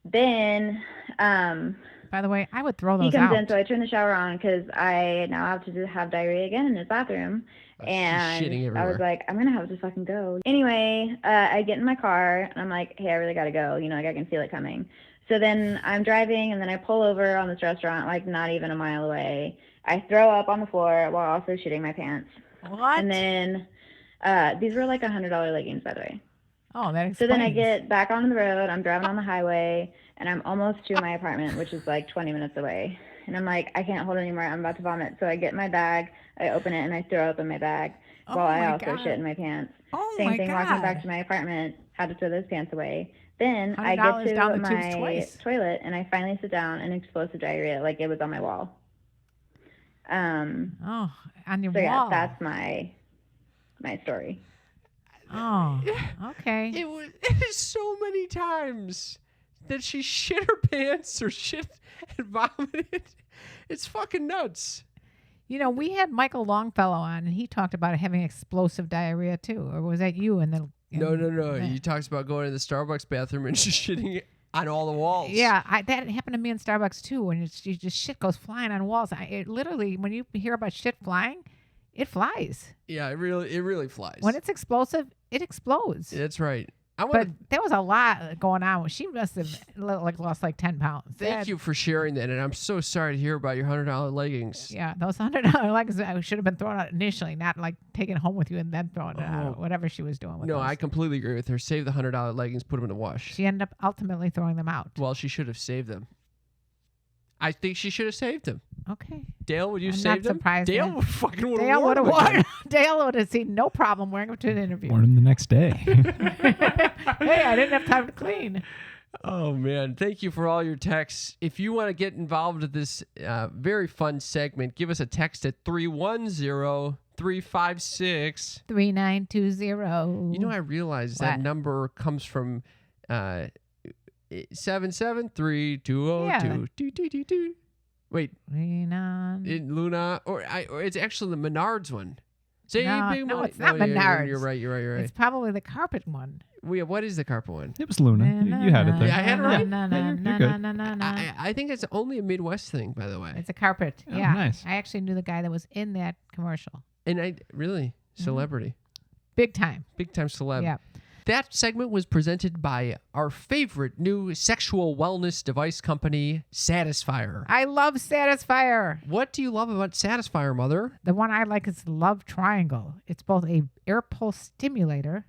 Speaker 4: Then,
Speaker 2: by the way, I would throw those
Speaker 4: he comes
Speaker 2: out.
Speaker 4: in, so I turn the shower on because I now have to have diarrhea again in his bathroom. And
Speaker 1: shitting
Speaker 4: I
Speaker 1: everywhere.
Speaker 4: was like, I'm going to have to fucking go. Anyway, I get in my car, and I'm like, hey, I really got to go. You know, like I can feel it coming. So then I'm driving, and then I pull over on this restaurant, like not even a mile away. I throw up on the floor while also shitting my pants.
Speaker 2: What?
Speaker 4: And then these were like $100 leggings, by the way.
Speaker 2: Oh, that explains.
Speaker 4: So then I get back on the road. I'm driving on the highway, and I'm almost to my apartment, which is like 20 minutes away. And I'm like, I can't hold it anymore. I'm about to vomit. So I get my bag, I open it, and I throw up in my bag while I also shit in my pants.
Speaker 2: Oh
Speaker 4: Same
Speaker 2: my
Speaker 4: thing,
Speaker 2: God.
Speaker 4: walking back to my apartment, had to throw those pants away. Then I get
Speaker 2: $100
Speaker 4: to
Speaker 2: down the tubes
Speaker 4: my
Speaker 2: twice.
Speaker 4: toilet, and I finally sit down, and explosive diarrhea, like it was on my wall.
Speaker 2: On your
Speaker 4: So
Speaker 2: wall.
Speaker 4: yeah, that's my story.
Speaker 2: Oh, okay.
Speaker 1: It was so many times that she shit her pants or shit and vomited. It's fucking nuts.
Speaker 2: You know, we had Michael Longfellow on, and he talked about having explosive diarrhea too. Or was that you? And then
Speaker 1: No. He talks about going to the Starbucks bathroom and just shitting on all the walls.
Speaker 2: Yeah, that happened to me in Starbucks too. When you just shit goes flying on walls. It literally, when you hear about shit flying, it flies.
Speaker 1: Yeah, it really flies.
Speaker 2: When it's explosive, it explodes.
Speaker 1: That's right.
Speaker 2: But there was a lot going on. She must have lost like 10 pounds.
Speaker 1: Thank you for sharing that, and I'm so sorry to hear about your $100 leggings.
Speaker 2: Yeah, those $100 leggings should have been thrown out initially, not like taken home with you and then thrown it out. Whatever she was doing with
Speaker 1: No,
Speaker 2: those.
Speaker 1: I completely agree with her. Save the $100 leggings, put them in the wash.
Speaker 2: She ended up ultimately throwing them out.
Speaker 1: Well, she should have saved them. I think she should have saved them.
Speaker 2: Okay.
Speaker 1: Dale, would you
Speaker 2: I'm
Speaker 1: save
Speaker 2: not
Speaker 1: them?
Speaker 2: surprised
Speaker 1: Dale
Speaker 2: that-
Speaker 1: would fucking would
Speaker 2: Dale would
Speaker 1: have
Speaker 2: have
Speaker 1: worn them.
Speaker 2: Dale would have seen no problem wearing them to an interview.
Speaker 3: Born him the next day.
Speaker 2: Hey, I didn't have time to clean.
Speaker 1: Oh, man. Thank you for all your texts. If you want to get involved with this very fun segment, give us a text at 310-356.
Speaker 2: 3920.
Speaker 1: You know, I realized that
Speaker 2: What?
Speaker 1: number comes from 773-202. Wait,
Speaker 2: Luna.
Speaker 1: Luna, or it's actually the Menards one. Say
Speaker 2: No,
Speaker 1: big
Speaker 2: no,
Speaker 1: money.
Speaker 2: it's not
Speaker 1: You're
Speaker 2: Menards.
Speaker 1: right.
Speaker 2: It's probably the carpet one.
Speaker 1: What is the carpet one?
Speaker 3: It was Luna. You had it there.
Speaker 1: Yeah, I had it right.
Speaker 3: You're good.
Speaker 1: I think it's only a Midwest thing, by the way.
Speaker 2: It's a carpet.
Speaker 3: Oh,
Speaker 2: Yeah.
Speaker 3: nice.
Speaker 2: I actually knew the guy that was in that commercial.
Speaker 1: And I really celebrity,
Speaker 2: Big time.
Speaker 1: big time celeb.
Speaker 2: Yeah.
Speaker 1: That segment was presented by our favorite new sexual wellness device company, Satisfyer.
Speaker 2: I love Satisfyer.
Speaker 1: What do you love about Satisfyer, Mother?
Speaker 2: The one I like is Love Triangle. It's both a air pulse stimulator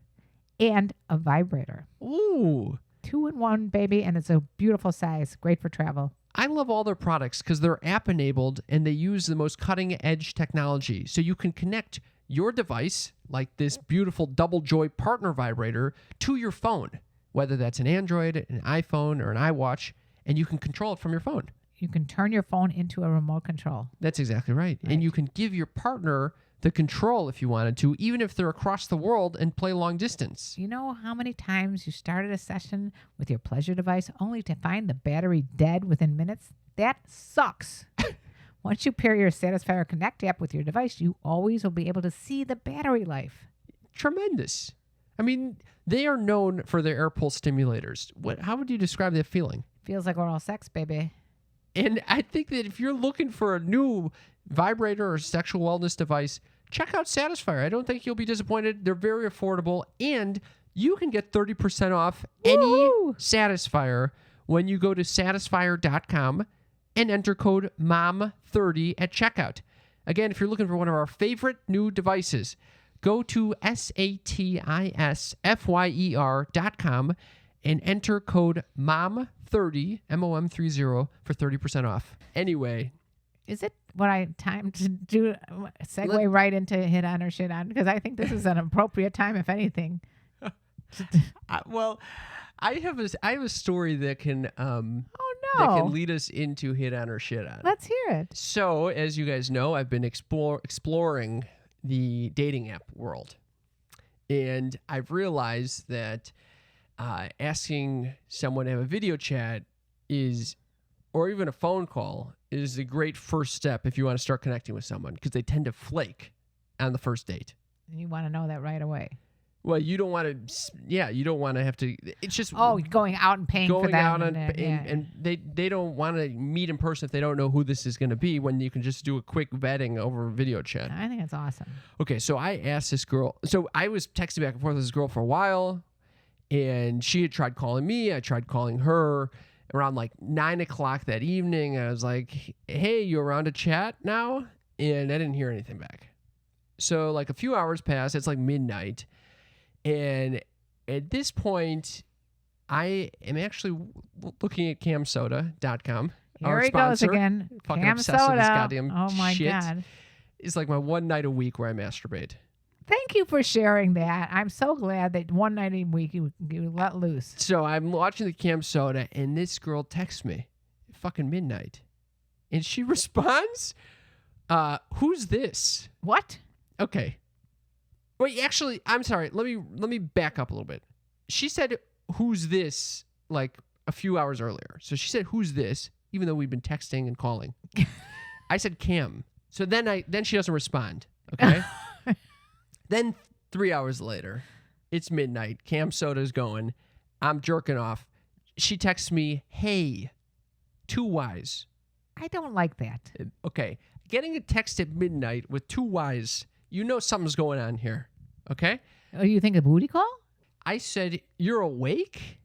Speaker 2: and a vibrator.
Speaker 1: Ooh.
Speaker 2: 2-in-1, baby, and it's a beautiful size. Great for travel.
Speaker 1: I love all their products because they're app enabled and they use the most cutting edge technology. So you can connect your device, like this beautiful double joy partner vibrator, to your phone, whether that's an Android, an iPhone, or an iWatch, and you can control it from your phone.
Speaker 2: You can turn your phone into a remote control.
Speaker 1: That's exactly right. And you can give your partner the control if you wanted to, even if they're across the world and play long distance.
Speaker 2: You know how many times you started a session with your pleasure device only to find the battery dead within minutes? That sucks. Once you pair your Satisfyer Connect app with your device, you always will be able to see the battery life.
Speaker 1: Tremendous. I mean, they are known for their air pulse stimulators. How would you describe that feeling?
Speaker 2: Feels like oral sex, baby.
Speaker 1: And I think that if you're looking for a new vibrator or sexual wellness device, check out Satisfyer. I don't think you'll be disappointed. They're very affordable, and you can get 30% off any Satisfyer when you go to satisfyer.com and enter code MOM30 at checkout. Again, if you're looking for one of our favorite new devices, go to satisfyer.com and enter code MOM30, MOM30, for 30% off. Anyway.
Speaker 2: Is it time to do segue right into hit on or shit on? Because I think this is an appropriate time, if anything.
Speaker 1: Well, I have a story that can that can lead us into hit on or shit on.
Speaker 2: Let's hear it.
Speaker 1: So, as you guys know, I've been exploring the dating app world, and I've realized that asking someone to have a video chat or even a phone call is a great first step if you want to start connecting with someone, because they tend to flake on the first date.
Speaker 2: And you want to know that right away.
Speaker 1: Well, you don't want to. Yeah, you don't want to have to. It's just
Speaker 2: going out and paying for them,
Speaker 1: and they don't want to meet in person if they don't know who this is going to be. When you can just do a quick vetting over video chat.
Speaker 2: I think it's awesome.
Speaker 1: Okay, so I asked this girl. So I was texting back and forth with this girl for a while, and she had tried calling me. I tried calling her around like 9 o'clock that evening. I was like, "Hey, you around to chat now?" And I didn't hear anything back. So like a few hours passed. It's like midnight. And at this point, I am actually looking at camsoda.com.
Speaker 2: Here he goes again.
Speaker 1: Fucking obsessed with this goddamn
Speaker 2: oh my
Speaker 1: shit.
Speaker 2: God.
Speaker 1: It's like my one night a week where I masturbate.
Speaker 2: Thank you for sharing that. I'm so glad that one night a week you let loose.
Speaker 1: So I'm watching the Cam Soda, and this girl texts me at fucking midnight. And she responds, who's this?
Speaker 2: What?
Speaker 1: Okay. Wait, actually, I'm sorry. Let me back up a little bit. She said, who's this, like a few hours earlier. So she said, who's this, even though we've been texting and calling. I said, Cam. So then she doesn't respond. Okay. Then 3 hours later, it's midnight. Cam Soda's going. I'm jerking off. She texts me, hey, 2 Ys.
Speaker 2: I don't like that.
Speaker 1: Okay. Getting a text at midnight with 2 Ys, you know something's going on here. Okay?
Speaker 2: Oh, you think a booty call?
Speaker 1: I said, you're awake?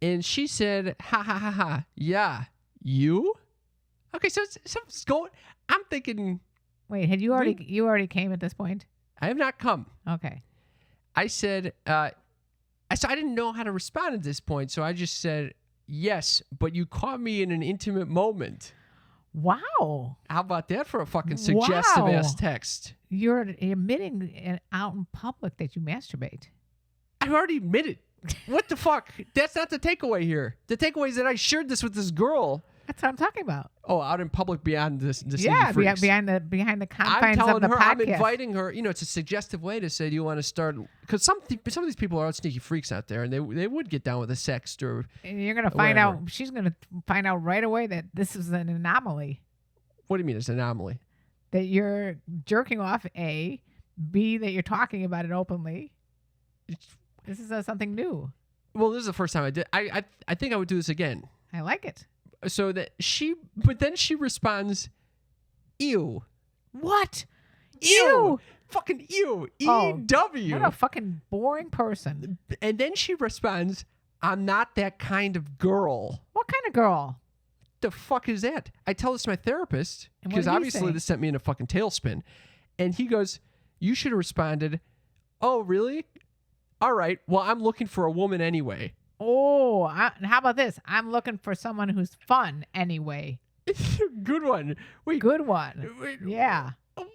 Speaker 1: And she said, ha, ha, ha, ha. Yeah. You? Okay, so something's going... I'm thinking...
Speaker 2: Wait, had you already came at this point?
Speaker 1: I have not come.
Speaker 2: Okay.
Speaker 1: I said, so I didn't know how to respond at this point, so I just said, yes, but you caught me in an intimate moment.
Speaker 2: Wow.
Speaker 1: How about that for a fucking suggestive-ass text?
Speaker 2: You're admitting out in public that you masturbate.
Speaker 1: I've already admitted. What the fuck? That's not the takeaway here. The takeaway is that I shared this with this girl.
Speaker 2: That's what I'm talking about.
Speaker 1: Oh, out in public beyond this.
Speaker 2: Yeah, behind the confines of the podcast.
Speaker 1: I'm inviting her. You know, it's a suggestive way to say, do you want to start? Because some of these people are out sneaky freaks out there, and they would get down with a sext or.
Speaker 2: And you're gonna find out. She's gonna find out right away that this is an anomaly.
Speaker 1: What do you mean it's an anomaly?
Speaker 2: That you're jerking off. A, B, that you're talking about it openly. This is something new.
Speaker 1: Well, this is the first time I did. I think I would do this again.
Speaker 2: I like it.
Speaker 1: So but then she responds, ew.
Speaker 2: What?
Speaker 1: Ew. Fucking ew. E-W.
Speaker 2: What a fucking boring person.
Speaker 1: And then she responds, I'm not that kind of girl.
Speaker 2: What kind of girl?
Speaker 1: The fuck is that? I tell this to my therapist, because obviously this sent me in a fucking tailspin. And he goes, you should have responded, oh, really? All right. Well, I'm looking for a woman anyway.
Speaker 2: Oh, how about this? I'm looking for someone who's fun anyway.
Speaker 1: Good one. Wait.
Speaker 2: Good one.
Speaker 1: Wait,
Speaker 2: yeah.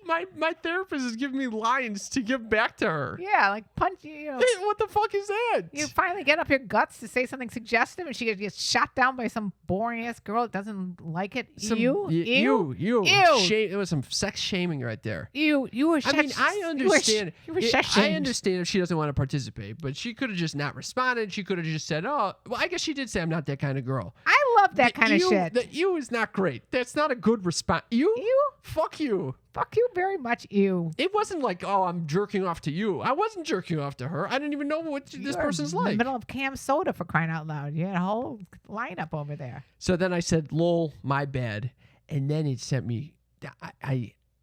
Speaker 1: My therapist is giving me lines to give back to her.
Speaker 2: Yeah, like punch you.
Speaker 1: Hey, what the fuck is that?
Speaker 2: You finally get up your guts to say something suggestive, and she gets shot down by some boring ass girl that doesn't like it. Ew.
Speaker 1: It was some sex shaming right there.
Speaker 2: You were.
Speaker 1: I mean, I understand.
Speaker 2: You were
Speaker 1: I understand if she doesn't want to participate, but she could have just not responded. She could have just said, "Oh, well, I guess she did say I'm not that kind of girl."
Speaker 2: I love that kind of shit.
Speaker 1: The ew is not great. That's not a good response. You?
Speaker 2: You?
Speaker 1: Fuck you.
Speaker 2: Fuck you very much, you.
Speaker 1: It wasn't like, oh, I'm jerking off to you. I wasn't jerking off to her. I didn't even know what this person's
Speaker 2: in
Speaker 1: like.
Speaker 2: the middle of Cam Soda, for crying out loud. You had a whole lineup over there.
Speaker 1: So then I said, lol, my bad. And then it sent me,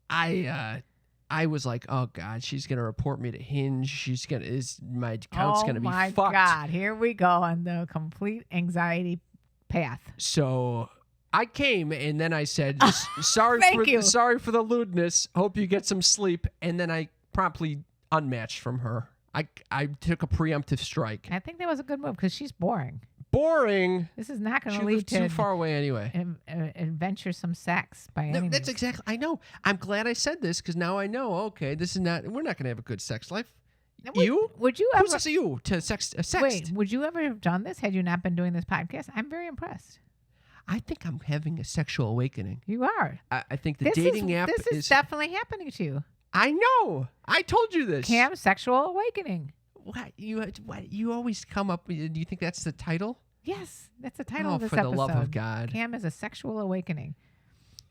Speaker 1: I was like, oh God, she's going to report me to Hinge. My account's going to be fucked.
Speaker 2: Oh my God, here we go on the complete anxiety path.
Speaker 1: So I came and then I said, sorry for the lewdness. Hope you get some sleep. And then I promptly unmatched from her. I took a preemptive strike.
Speaker 2: I think that was a good move because she's boring.
Speaker 1: Boring.
Speaker 2: This is not going to
Speaker 1: She
Speaker 2: lead
Speaker 1: lives
Speaker 2: to
Speaker 1: too far away anyway.
Speaker 2: adventuresome sex by any means.
Speaker 1: That's exactly. I know. I'm glad I said this because now I know. Okay, this is not. We're not going to have a good sex life.
Speaker 2: Would you ever?
Speaker 1: Who's this you to sext?
Speaker 2: Wait, would you ever have done this had you not been doing this podcast? I'm very impressed.
Speaker 1: I think I'm having a sexual awakening.
Speaker 2: You are.
Speaker 1: I think the dating app
Speaker 2: This is definitely happening to you.
Speaker 1: I know. I told you this.
Speaker 2: Cam's sexual awakening.
Speaker 1: What you always come up with? Do you think that's the title?
Speaker 2: Yes, that's the title of this
Speaker 1: for
Speaker 2: episode.
Speaker 1: the love of God.
Speaker 2: Cam is a sexual awakening.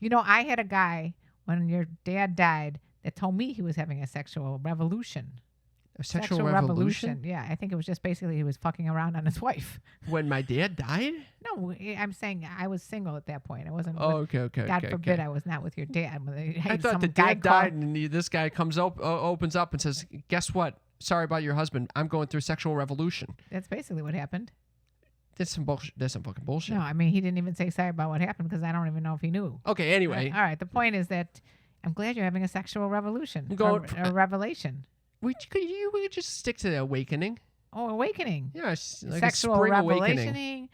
Speaker 2: You know, I had a guy when your dad died that told me he was having a sexual revolution.
Speaker 1: A sexual revolution?
Speaker 2: Yeah, I think it was just basically he was fucking around on his wife.
Speaker 1: When my dad died?
Speaker 2: No, I'm saying I was single at that point. I wasn't.
Speaker 1: Oh, okay.
Speaker 2: God forbid I was not with your dad.
Speaker 1: I thought the dad died and this guy comes opens up and says, guess what? Sorry about your husband. I'm going through a sexual revolution.
Speaker 2: That's basically what happened.
Speaker 1: That's some bullshit. That's some fucking bullshit.
Speaker 2: No, I mean, he didn't even say sorry about what happened because I don't even know if he knew.
Speaker 1: Okay, anyway.
Speaker 2: All right. The point is that I'm glad you're having a sexual revolution. A revelation.
Speaker 1: We could just stick to the awakening.
Speaker 2: Oh, awakening.
Speaker 1: Yeah, like
Speaker 2: sexual
Speaker 1: a spring
Speaker 2: revolutioning.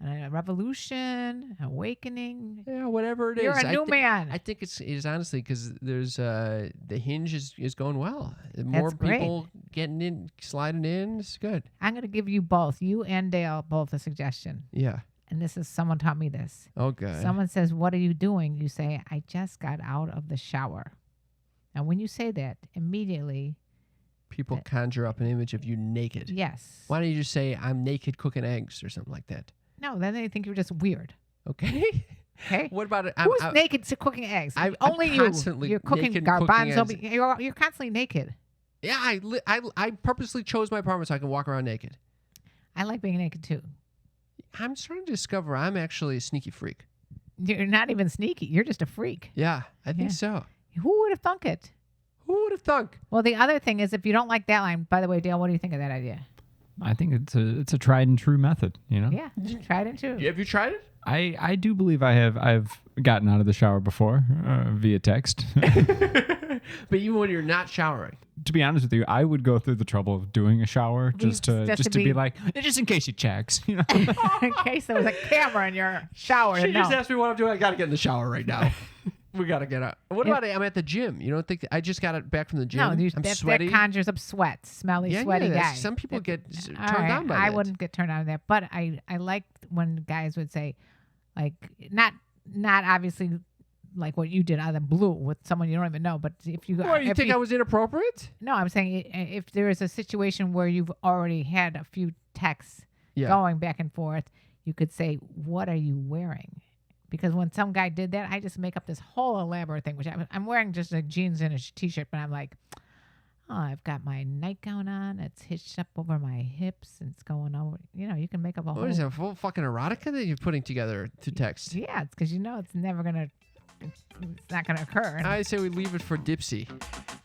Speaker 2: Revolution, awakening.
Speaker 1: Yeah, whatever it is.
Speaker 2: You're a new man.
Speaker 1: I think it's honestly because there's the Hinge is going well. More people getting in, sliding in. It's good.
Speaker 2: I'm going to give you both, you and Dale, both a suggestion.
Speaker 1: Yeah.
Speaker 2: And this is someone taught me this.
Speaker 1: Oh, God.
Speaker 2: Someone says, "What are you doing?" You say, "I just got out of the shower." And when you say that, immediately
Speaker 1: people conjure up an image of you naked.
Speaker 2: Yes.
Speaker 1: Why don't you just say, "I'm naked cooking eggs" or something like that?
Speaker 2: No, then they think you're just weird.
Speaker 1: Okay.
Speaker 2: Okay.
Speaker 1: What about it?
Speaker 2: Who's naked to cooking eggs? Only you. You're cooking garbanzo. You're constantly naked.
Speaker 1: Yeah, I purposely chose my apartment so I can walk around naked.
Speaker 2: I like being naked too.
Speaker 1: I'm starting to discover I'm actually a sneaky freak.
Speaker 2: You're not even sneaky. You're just a freak.
Speaker 1: Yeah, I think so.
Speaker 2: Who would have thunk it?
Speaker 1: Who would have thunk?
Speaker 2: Well, the other thing is, if you don't like that line, by the way, Dale, what do you think of that idea?
Speaker 3: I think it's a tried and true method, you know?
Speaker 2: Yeah, tried and true.
Speaker 1: Have you tried it?
Speaker 3: I do believe I've gotten out of the shower before via text.
Speaker 1: But even when you're not showering.
Speaker 3: To be honest with you, I would go through the trouble of doing a shower just to be like, just in case he checks, you know.
Speaker 2: In case there was a camera in your shower.
Speaker 1: She just asked me what I'm doing. I got to get in the shower right now. We got to get out. What about I'm at the gym? You don't think I just got it back from the gym?
Speaker 2: No,
Speaker 1: I'm sweaty.
Speaker 2: That conjures up sweat. Smelly, sweaty guy.
Speaker 1: Some people get turned on by that.
Speaker 2: I wouldn't get turned on by that, but I like when guys would say, like, not obviously like what you did out of the blue with someone you don't even know, but if you...
Speaker 1: What, you think I was inappropriate?
Speaker 2: No, I'm saying if there is a situation where you've already had a few texts going back and forth, you could say, "What are you wearing?" Because when some guy did that, I just make up this whole elaborate thing, which I'm wearing just like jeans and a t-shirt, but I'm like, oh, I've got my nightgown on. It's hitched up over my hips and it's going over. You know, you can make up a whole...
Speaker 1: What is that, full fucking erotica that you're putting together to text?
Speaker 2: Yeah, it's because you know it's never going to... It's not going to occur.
Speaker 1: I say we leave it for Dipsy.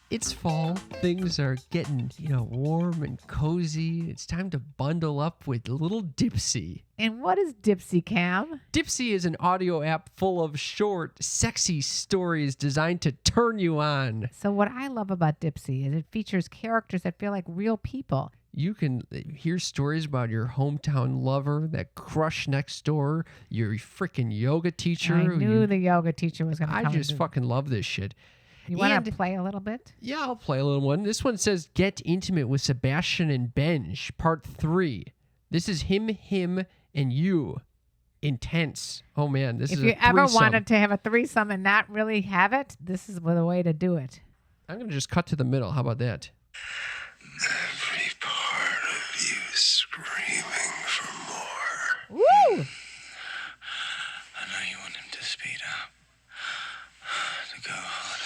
Speaker 1: It's fall. Things are getting, warm and cozy. It's time to bundle up with little Dipsy.
Speaker 2: And what is Dipsy, Cam?
Speaker 1: Dipsy is an audio app full of short, sexy stories designed to turn you on.
Speaker 2: So what I love about Dipsy is it features characters that feel like real people.
Speaker 1: You can hear stories about your hometown lover, that crush next door, your freaking yoga teacher.
Speaker 2: I knew the yoga teacher was going to come.
Speaker 1: I just fucking love this shit.
Speaker 2: You want to play a little bit?
Speaker 1: Yeah, I'll play a little one. This one says, "Get Intimate with Sebastian and Benj, Part 3. This is him, and you. Intense." Oh, man, this is a threesome.
Speaker 2: If you ever wanted to have a threesome and not really have it, this is the way to do it.
Speaker 1: I'm going to just cut to the middle. How about that?
Speaker 5: Every part of you screaming for more.
Speaker 2: Woo!
Speaker 5: I know you want him to speed up, to go harder.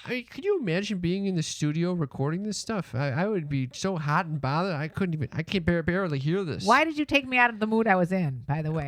Speaker 1: I mean, could you imagine being in the studio recording this stuff? I would be so hot and bothered. I can't barely hear this.
Speaker 2: Why did you take me out of the mood I was in, by the way?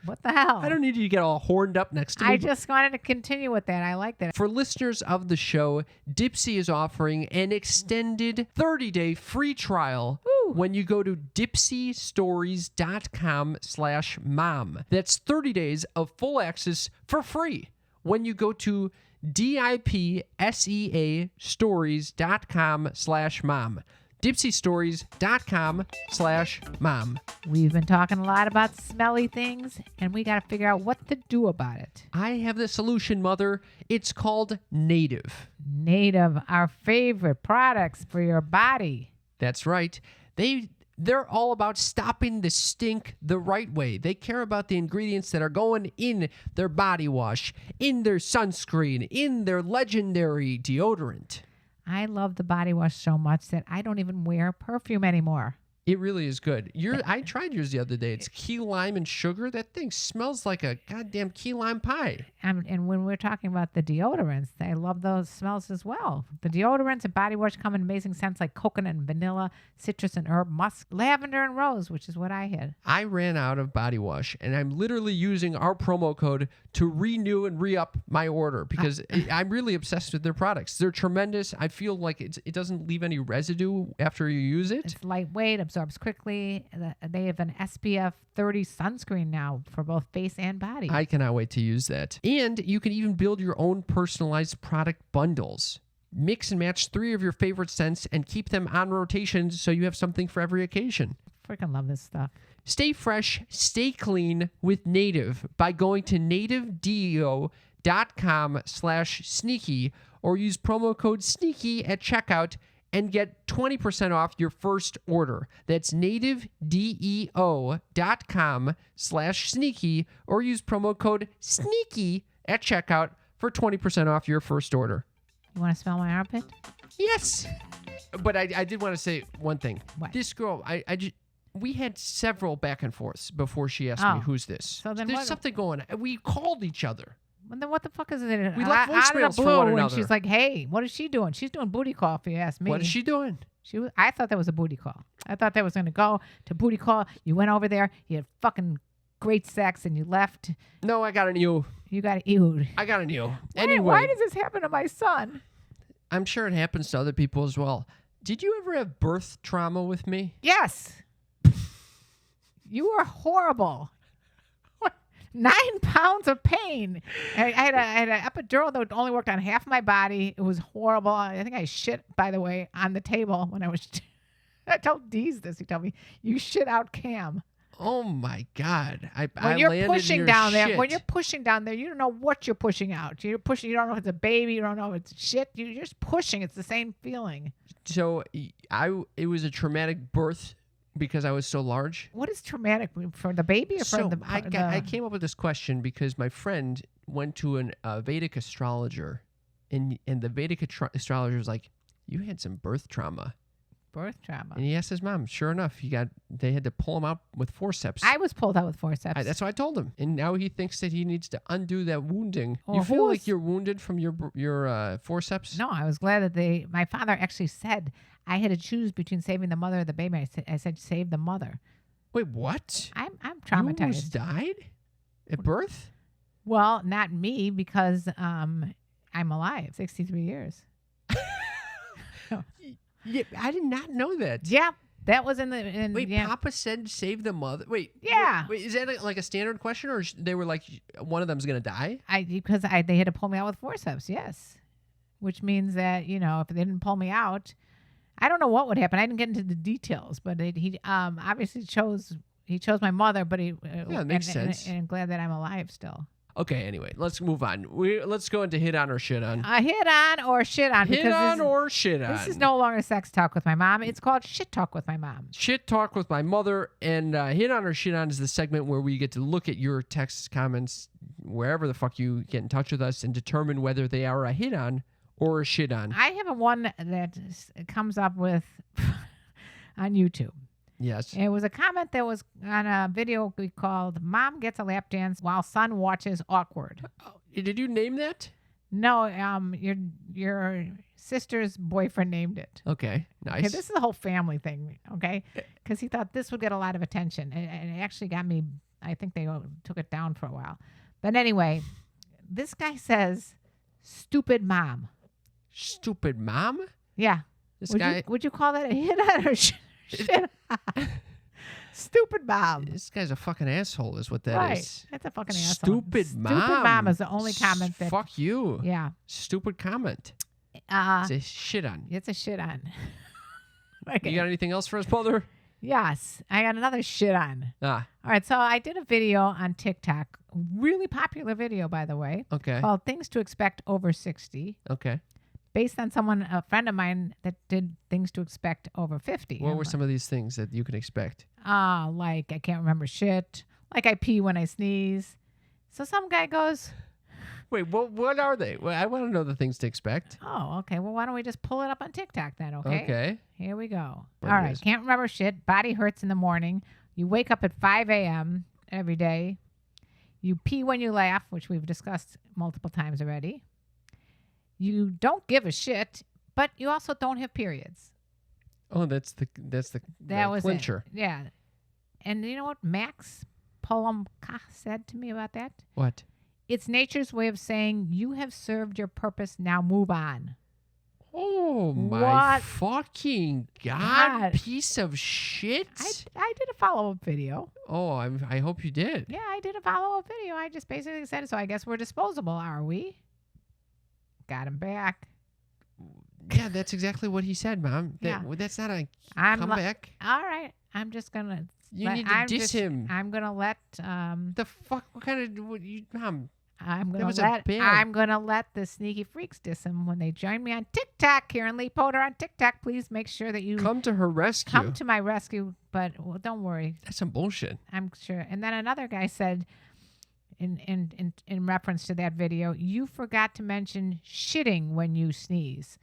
Speaker 2: What the hell?
Speaker 1: I don't need you to get all horned up next to me.
Speaker 2: I just wanted to continue with that. I like that.
Speaker 1: For listeners of the show, Dipsea is offering an extended 30-day free trial when you go to dipsystories.com/mom. That's 30 days of full access for free when you go to dipseastories.com/mom. dipsystories.com/mom.
Speaker 2: We've been talking a lot about smelly things, and we got to figure out what to do about it.
Speaker 1: I have the solution, Mother. It's called Native.
Speaker 2: Native, our favorite products for your body.
Speaker 1: That's right. They're all about stopping the stink the right way. They care about the ingredients that are going in their body wash, in their sunscreen, in their legendary deodorant.
Speaker 2: I love the body wash so much that I don't even wear perfume anymore.
Speaker 1: It really is good. I tried yours the other day. It's key lime and sugar. That thing smells like a goddamn key lime pie.
Speaker 2: And when we're talking about the deodorants, I love those smells as well. The deodorants and body wash come in amazing scents like coconut and vanilla, citrus and herb, musk, lavender and rose, which is what I had.
Speaker 1: I ran out of body wash, and I'm literally using our promo code to renew and re-up my order because I'm really obsessed with their products. They're tremendous. I feel like it doesn't leave any residue after you use it.
Speaker 2: It's lightweight, absorbs quickly. They have an SPF 30 sunscreen now for both face and body.
Speaker 1: I cannot wait to use that. And you can even build your own personalized product bundles. Mix and match 3 of your favorite scents and keep them on rotation so you have something for every occasion.
Speaker 2: Freaking love this stuff.
Speaker 1: Stay fresh, stay clean with Native by going to nativedeo.com/sneaky or use promo code SNEAKY at checkout and get 20% off your first order. That's nativedeo.com/sneaky or use promo code SNEAKY at checkout for 20% off your first order.
Speaker 2: You want to smell my armpit?
Speaker 1: Yes. But I did want to say one thing.
Speaker 2: What?
Speaker 1: This girl, we had several back and forths before she asked me, who's this?
Speaker 2: So then
Speaker 1: there's something going on. We called each other.
Speaker 2: Well, then what the fuck is it?
Speaker 1: We left
Speaker 2: out
Speaker 1: voicemails
Speaker 2: of the
Speaker 1: for one
Speaker 2: blue,
Speaker 1: another.
Speaker 2: and she's like, hey, what is she doing? She's doing booty call, if you ask me.
Speaker 1: What is she doing?
Speaker 2: I thought that was a booty call. I thought that was going to go to booty call. You went over there. You had fucking great sex, and you left.
Speaker 1: No, I got an ew.
Speaker 2: You got ewed.
Speaker 1: I got an ew.
Speaker 2: Anyway. Why does this happen to my son?
Speaker 1: I'm sure it happens to other people as well. Did you ever have birth trauma with me?
Speaker 2: Yes. You were horrible. 9 pounds of pain. I had an epidural that only worked on half my body. It was horrible. I think I shit, by the way, on the table when I was. I told Deez this. He told me, you shit out Cam.
Speaker 1: Oh my God!
Speaker 2: When you're pushing down
Speaker 1: shit.
Speaker 2: there, when you're pushing down there, you don't know what you're pushing out. You're pushing. You don't know if it's a baby. You don't know if it's shit. You're just pushing. It's the same feeling.
Speaker 1: So it was a traumatic birth because I was so large.
Speaker 2: What is traumatic for the baby or for the?
Speaker 1: I came up with this question because my friend went to a Vedic astrologer, and the Vedic astrologer was like, "You had some birth trauma."
Speaker 2: Birth trauma.
Speaker 1: And he asked his mom. Sure enough, they had to pull him out with forceps.
Speaker 2: I was pulled out with forceps.
Speaker 1: That's what I told him. And now he thinks that he needs to undo that wounding.
Speaker 2: Well,
Speaker 1: you feel like you're wounded from your forceps?
Speaker 2: No, I was glad that my father actually said I had to choose between saving the mother or the baby. I said save the mother.
Speaker 1: Wait, what?
Speaker 2: I'm traumatized.
Speaker 1: You almost died at birth?
Speaker 2: Well, not me because I'm alive. 63 years.
Speaker 1: Yeah, I did not know that.
Speaker 2: Yeah, that was in the.
Speaker 1: Wait,
Speaker 2: yeah.
Speaker 1: Papa said save the mother. Wait.
Speaker 2: Yeah.
Speaker 1: Wait, is that like a standard question, or they were like one of them's gonna die?
Speaker 2: Because they had to pull me out with forceps. Yes, which means that if they didn't pull me out, I don't know what would happen. I didn't get into the details, but he obviously chose my mother. But
Speaker 1: it makes sense.
Speaker 2: And I'm glad that I'm alive still.
Speaker 1: Okay, anyway, let's move on. Let's go into hit on or shit on.
Speaker 2: Hit on or shit on.
Speaker 1: Hit on or shit on.
Speaker 2: This is no longer sex talk with my mom. It's called shit talk with my mom.
Speaker 1: Shit talk with my mother. And hit on or shit on is the segment where we get to look at your texts, comments, wherever the fuck you get in touch with us and determine whether they are a hit on or a shit on.
Speaker 2: I have a one that comes up with on YouTube.
Speaker 1: Yes.
Speaker 2: It was a comment that was on a video we called Mom Gets a Lap Dance While Son Watches Awkward.
Speaker 1: Did you name that?
Speaker 2: No, your sister's boyfriend named it.
Speaker 1: Okay, nice.
Speaker 2: Okay, this is a whole family thing, okay? Because he thought this would get a lot of attention. And it actually got me, I think they took it down for a while. But anyway, this guy says, stupid mom.
Speaker 1: Stupid mom?
Speaker 2: Yeah.
Speaker 1: This
Speaker 2: would
Speaker 1: guy.
Speaker 2: would you call that a hit on or shit on? Stupid mom.
Speaker 1: This guy's a fucking asshole, is what that is.
Speaker 2: Right. That's a fucking asshole.
Speaker 1: Stupid mom.
Speaker 2: Stupid mom is the only comment that.
Speaker 1: Fuck you.
Speaker 2: Yeah.
Speaker 1: Stupid comment. It's a shit on.
Speaker 2: It's a shit on.
Speaker 1: You got anything else for us, Boulder?
Speaker 2: Yes. I got another shit on.
Speaker 1: Ah,
Speaker 2: All right. So I did a video on TikTok. Really popular video, by the way.
Speaker 1: okay.
Speaker 2: Called Things to Expect Over 60.
Speaker 1: Okay.
Speaker 2: Based on a friend of mine that did Things to Expect Over 50.
Speaker 1: What were some of these things that you can expect?
Speaker 2: Like I can't remember shit. Like I pee when I sneeze. So some guy goes,
Speaker 1: Wait, what are they? Well, I want to know the things to expect.
Speaker 2: oh, okay. Well, why don't we just pull it up on TikTok then, okay?
Speaker 1: Okay.
Speaker 2: Here we go.
Speaker 1: There
Speaker 2: All
Speaker 1: it
Speaker 2: right.
Speaker 1: is.
Speaker 2: Can't remember shit. Body hurts in the morning. You wake up at 5 a.m. every day. You pee when you laugh, which we've discussed multiple times already. You don't give a shit, but you also don't have periods.
Speaker 1: Oh, that's the
Speaker 2: That was
Speaker 1: clincher.
Speaker 2: it. Yeah. And you know what Max Polomka said to me about that?
Speaker 1: What?
Speaker 2: It's nature's way of saying you have served your purpose. Now move on.
Speaker 1: Oh my
Speaker 2: What?
Speaker 1: fucking
Speaker 2: God.
Speaker 1: god! Piece of shit.
Speaker 2: I did a follow-up video.
Speaker 1: Oh, I hope you did.
Speaker 2: Yeah, I did a follow-up video. I just basically said, so I guess we're disposable, are we? Got him back.
Speaker 1: Yeah, that's exactly what he said, Mom.
Speaker 2: Yeah.
Speaker 1: That's not a
Speaker 2: I'm
Speaker 1: comeback.
Speaker 2: all right. I'm just gonna.
Speaker 1: You need to diss him.
Speaker 2: I'm gonna let.
Speaker 1: The fuck? What kind of? Mom?
Speaker 2: I'm
Speaker 1: That
Speaker 2: gonna
Speaker 1: was a
Speaker 2: let.
Speaker 1: bad-
Speaker 2: I'm gonna let the sneaky freaks diss him when they join me on TikTok. Karen Lee Potter on TikTok. Please make sure that you
Speaker 1: Come to her rescue.
Speaker 2: come to my rescue. But well, don't worry.
Speaker 1: That's some bullshit.
Speaker 2: I'm sure. And then another guy said, in reference to that video, you forgot to mention shitting when you sneeze.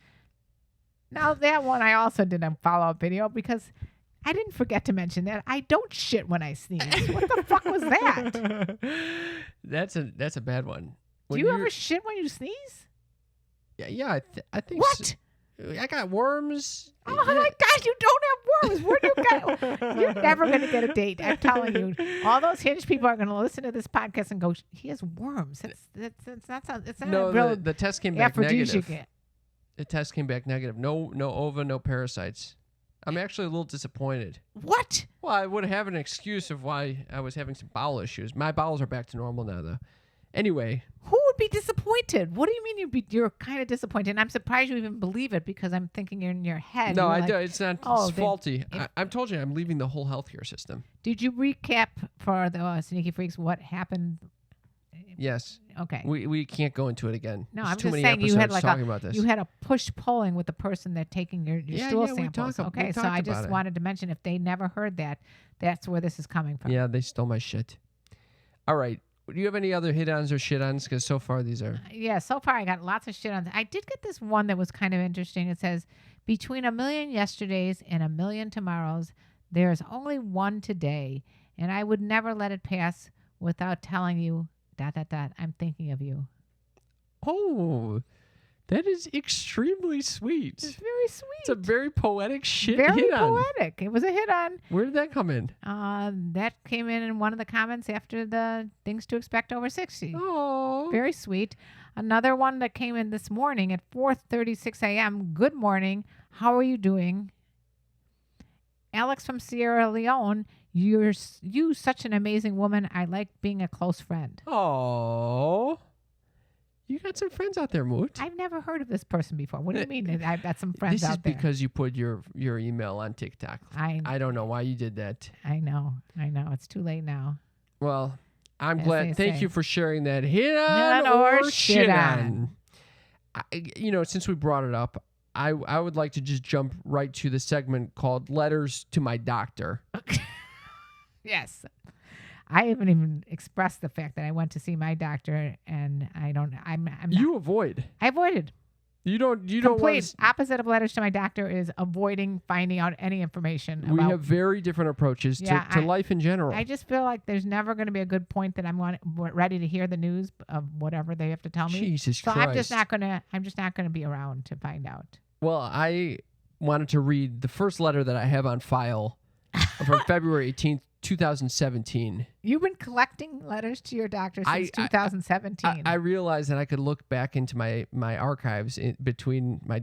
Speaker 2: Now that one I also did a follow-up video because I didn't forget to mention that I don't shit when I sneeze. What the fuck was that?
Speaker 1: That's a bad one.
Speaker 2: Do
Speaker 1: When
Speaker 2: you
Speaker 1: you're-
Speaker 2: ever shit when you sneeze?
Speaker 1: Yeah, I think.
Speaker 2: What?
Speaker 1: I got worms.
Speaker 2: Oh my God, you don't have worms. Where do you go? You're never going to get a date. I'm telling you. All those Hinge people are going to listen to this podcast and go, he has worms. It's not
Speaker 1: No,
Speaker 2: a real
Speaker 1: the test came back negative.
Speaker 2: aphrodisiac.
Speaker 1: The test came back negative. No ova, no parasites. I'm actually a little disappointed.
Speaker 2: What?
Speaker 1: Well, I would have an excuse of why I was having some bowel issues. My bowels are back to normal now, though. Anyway,
Speaker 2: Who would be disappointed? What do you mean you're kind of disappointed? And I'm surprised you even believe it because I'm thinking in your head.
Speaker 1: no,
Speaker 2: you're
Speaker 1: I
Speaker 2: like,
Speaker 1: do. It's not.
Speaker 2: oh,
Speaker 1: It's
Speaker 2: then
Speaker 1: faulty.
Speaker 2: if-
Speaker 1: I've told you I'm leaving the whole healthcare system.
Speaker 2: Did you recap for the Sneaky Freaks what happened?
Speaker 1: Yes,
Speaker 2: Okay.
Speaker 1: we can't go into it again.
Speaker 2: No,
Speaker 1: There's
Speaker 2: I'm
Speaker 1: too
Speaker 2: just
Speaker 1: many
Speaker 2: saying you
Speaker 1: episodes
Speaker 2: had like
Speaker 1: talking about this.
Speaker 2: you had a push polling with the person that taking your
Speaker 1: Yeah,
Speaker 2: stool
Speaker 1: yeah, we
Speaker 2: samples.
Speaker 1: talk- we
Speaker 2: Okay, so
Speaker 1: talked
Speaker 2: I
Speaker 1: about
Speaker 2: just
Speaker 1: it.
Speaker 2: wanted to mention if they never heard that, that's where this is coming from.
Speaker 1: Yeah, they stole my shit. All right. Do you have any other hit-ons or shit-ons? Because so far these are...
Speaker 2: Yeah, so far I got lots of shit on. I did get this one that was kind of interesting. It says, between a million yesterdays and a million tomorrows, there's only one today, and I would never let it pass without telling you, ... I'm thinking of you.
Speaker 1: Oh, that is extremely sweet.
Speaker 2: It's very sweet.
Speaker 1: It's a very poetic shit
Speaker 2: very
Speaker 1: hit-on.
Speaker 2: poetic. It was a hit on.
Speaker 1: Where did that come in?
Speaker 2: That came in one of the comments after the Things to Expect Over 60.
Speaker 1: Oh.
Speaker 2: Very sweet. Another one that came in this morning at 4:36 a.m. Good morning. How are you doing? Alex from Sierra Leone. You such an amazing woman. I like being a close friend.
Speaker 1: Oh. You got some friends out there, Moot.
Speaker 2: I've never heard of this person before. What do you mean? I've got some friends
Speaker 1: This is
Speaker 2: out there.
Speaker 1: because you put your email on TikTok. I don't know why you did that.
Speaker 2: I know. It's too late now.
Speaker 1: Well, I'm
Speaker 2: As
Speaker 1: glad.
Speaker 2: they
Speaker 1: Thank
Speaker 2: say.
Speaker 1: you for sharing that hit on or shit on. Since we brought it up, I would like to just jump right to the segment called Letters to My Doctor.
Speaker 2: Yes. I haven't even expressed the fact that I went to see my doctor and I'm not.
Speaker 1: You avoid.
Speaker 2: I avoided.
Speaker 1: You don't want
Speaker 2: Complete opposite of letters to my doctor is avoiding finding out any information.
Speaker 1: We
Speaker 2: about,
Speaker 1: have very different approaches to life in general.
Speaker 2: I just feel like there's never going to be a good point that I'm ready to hear the news of whatever they have to tell me.
Speaker 1: Jesus
Speaker 2: so
Speaker 1: Christ.
Speaker 2: I'm just not gonna be around to find out.
Speaker 1: Well, I wanted to read the first letter that I have on file from February 18th, 2017.
Speaker 2: You've been collecting letters to your doctor since 2017.
Speaker 1: I realized that I could look back into my archives between my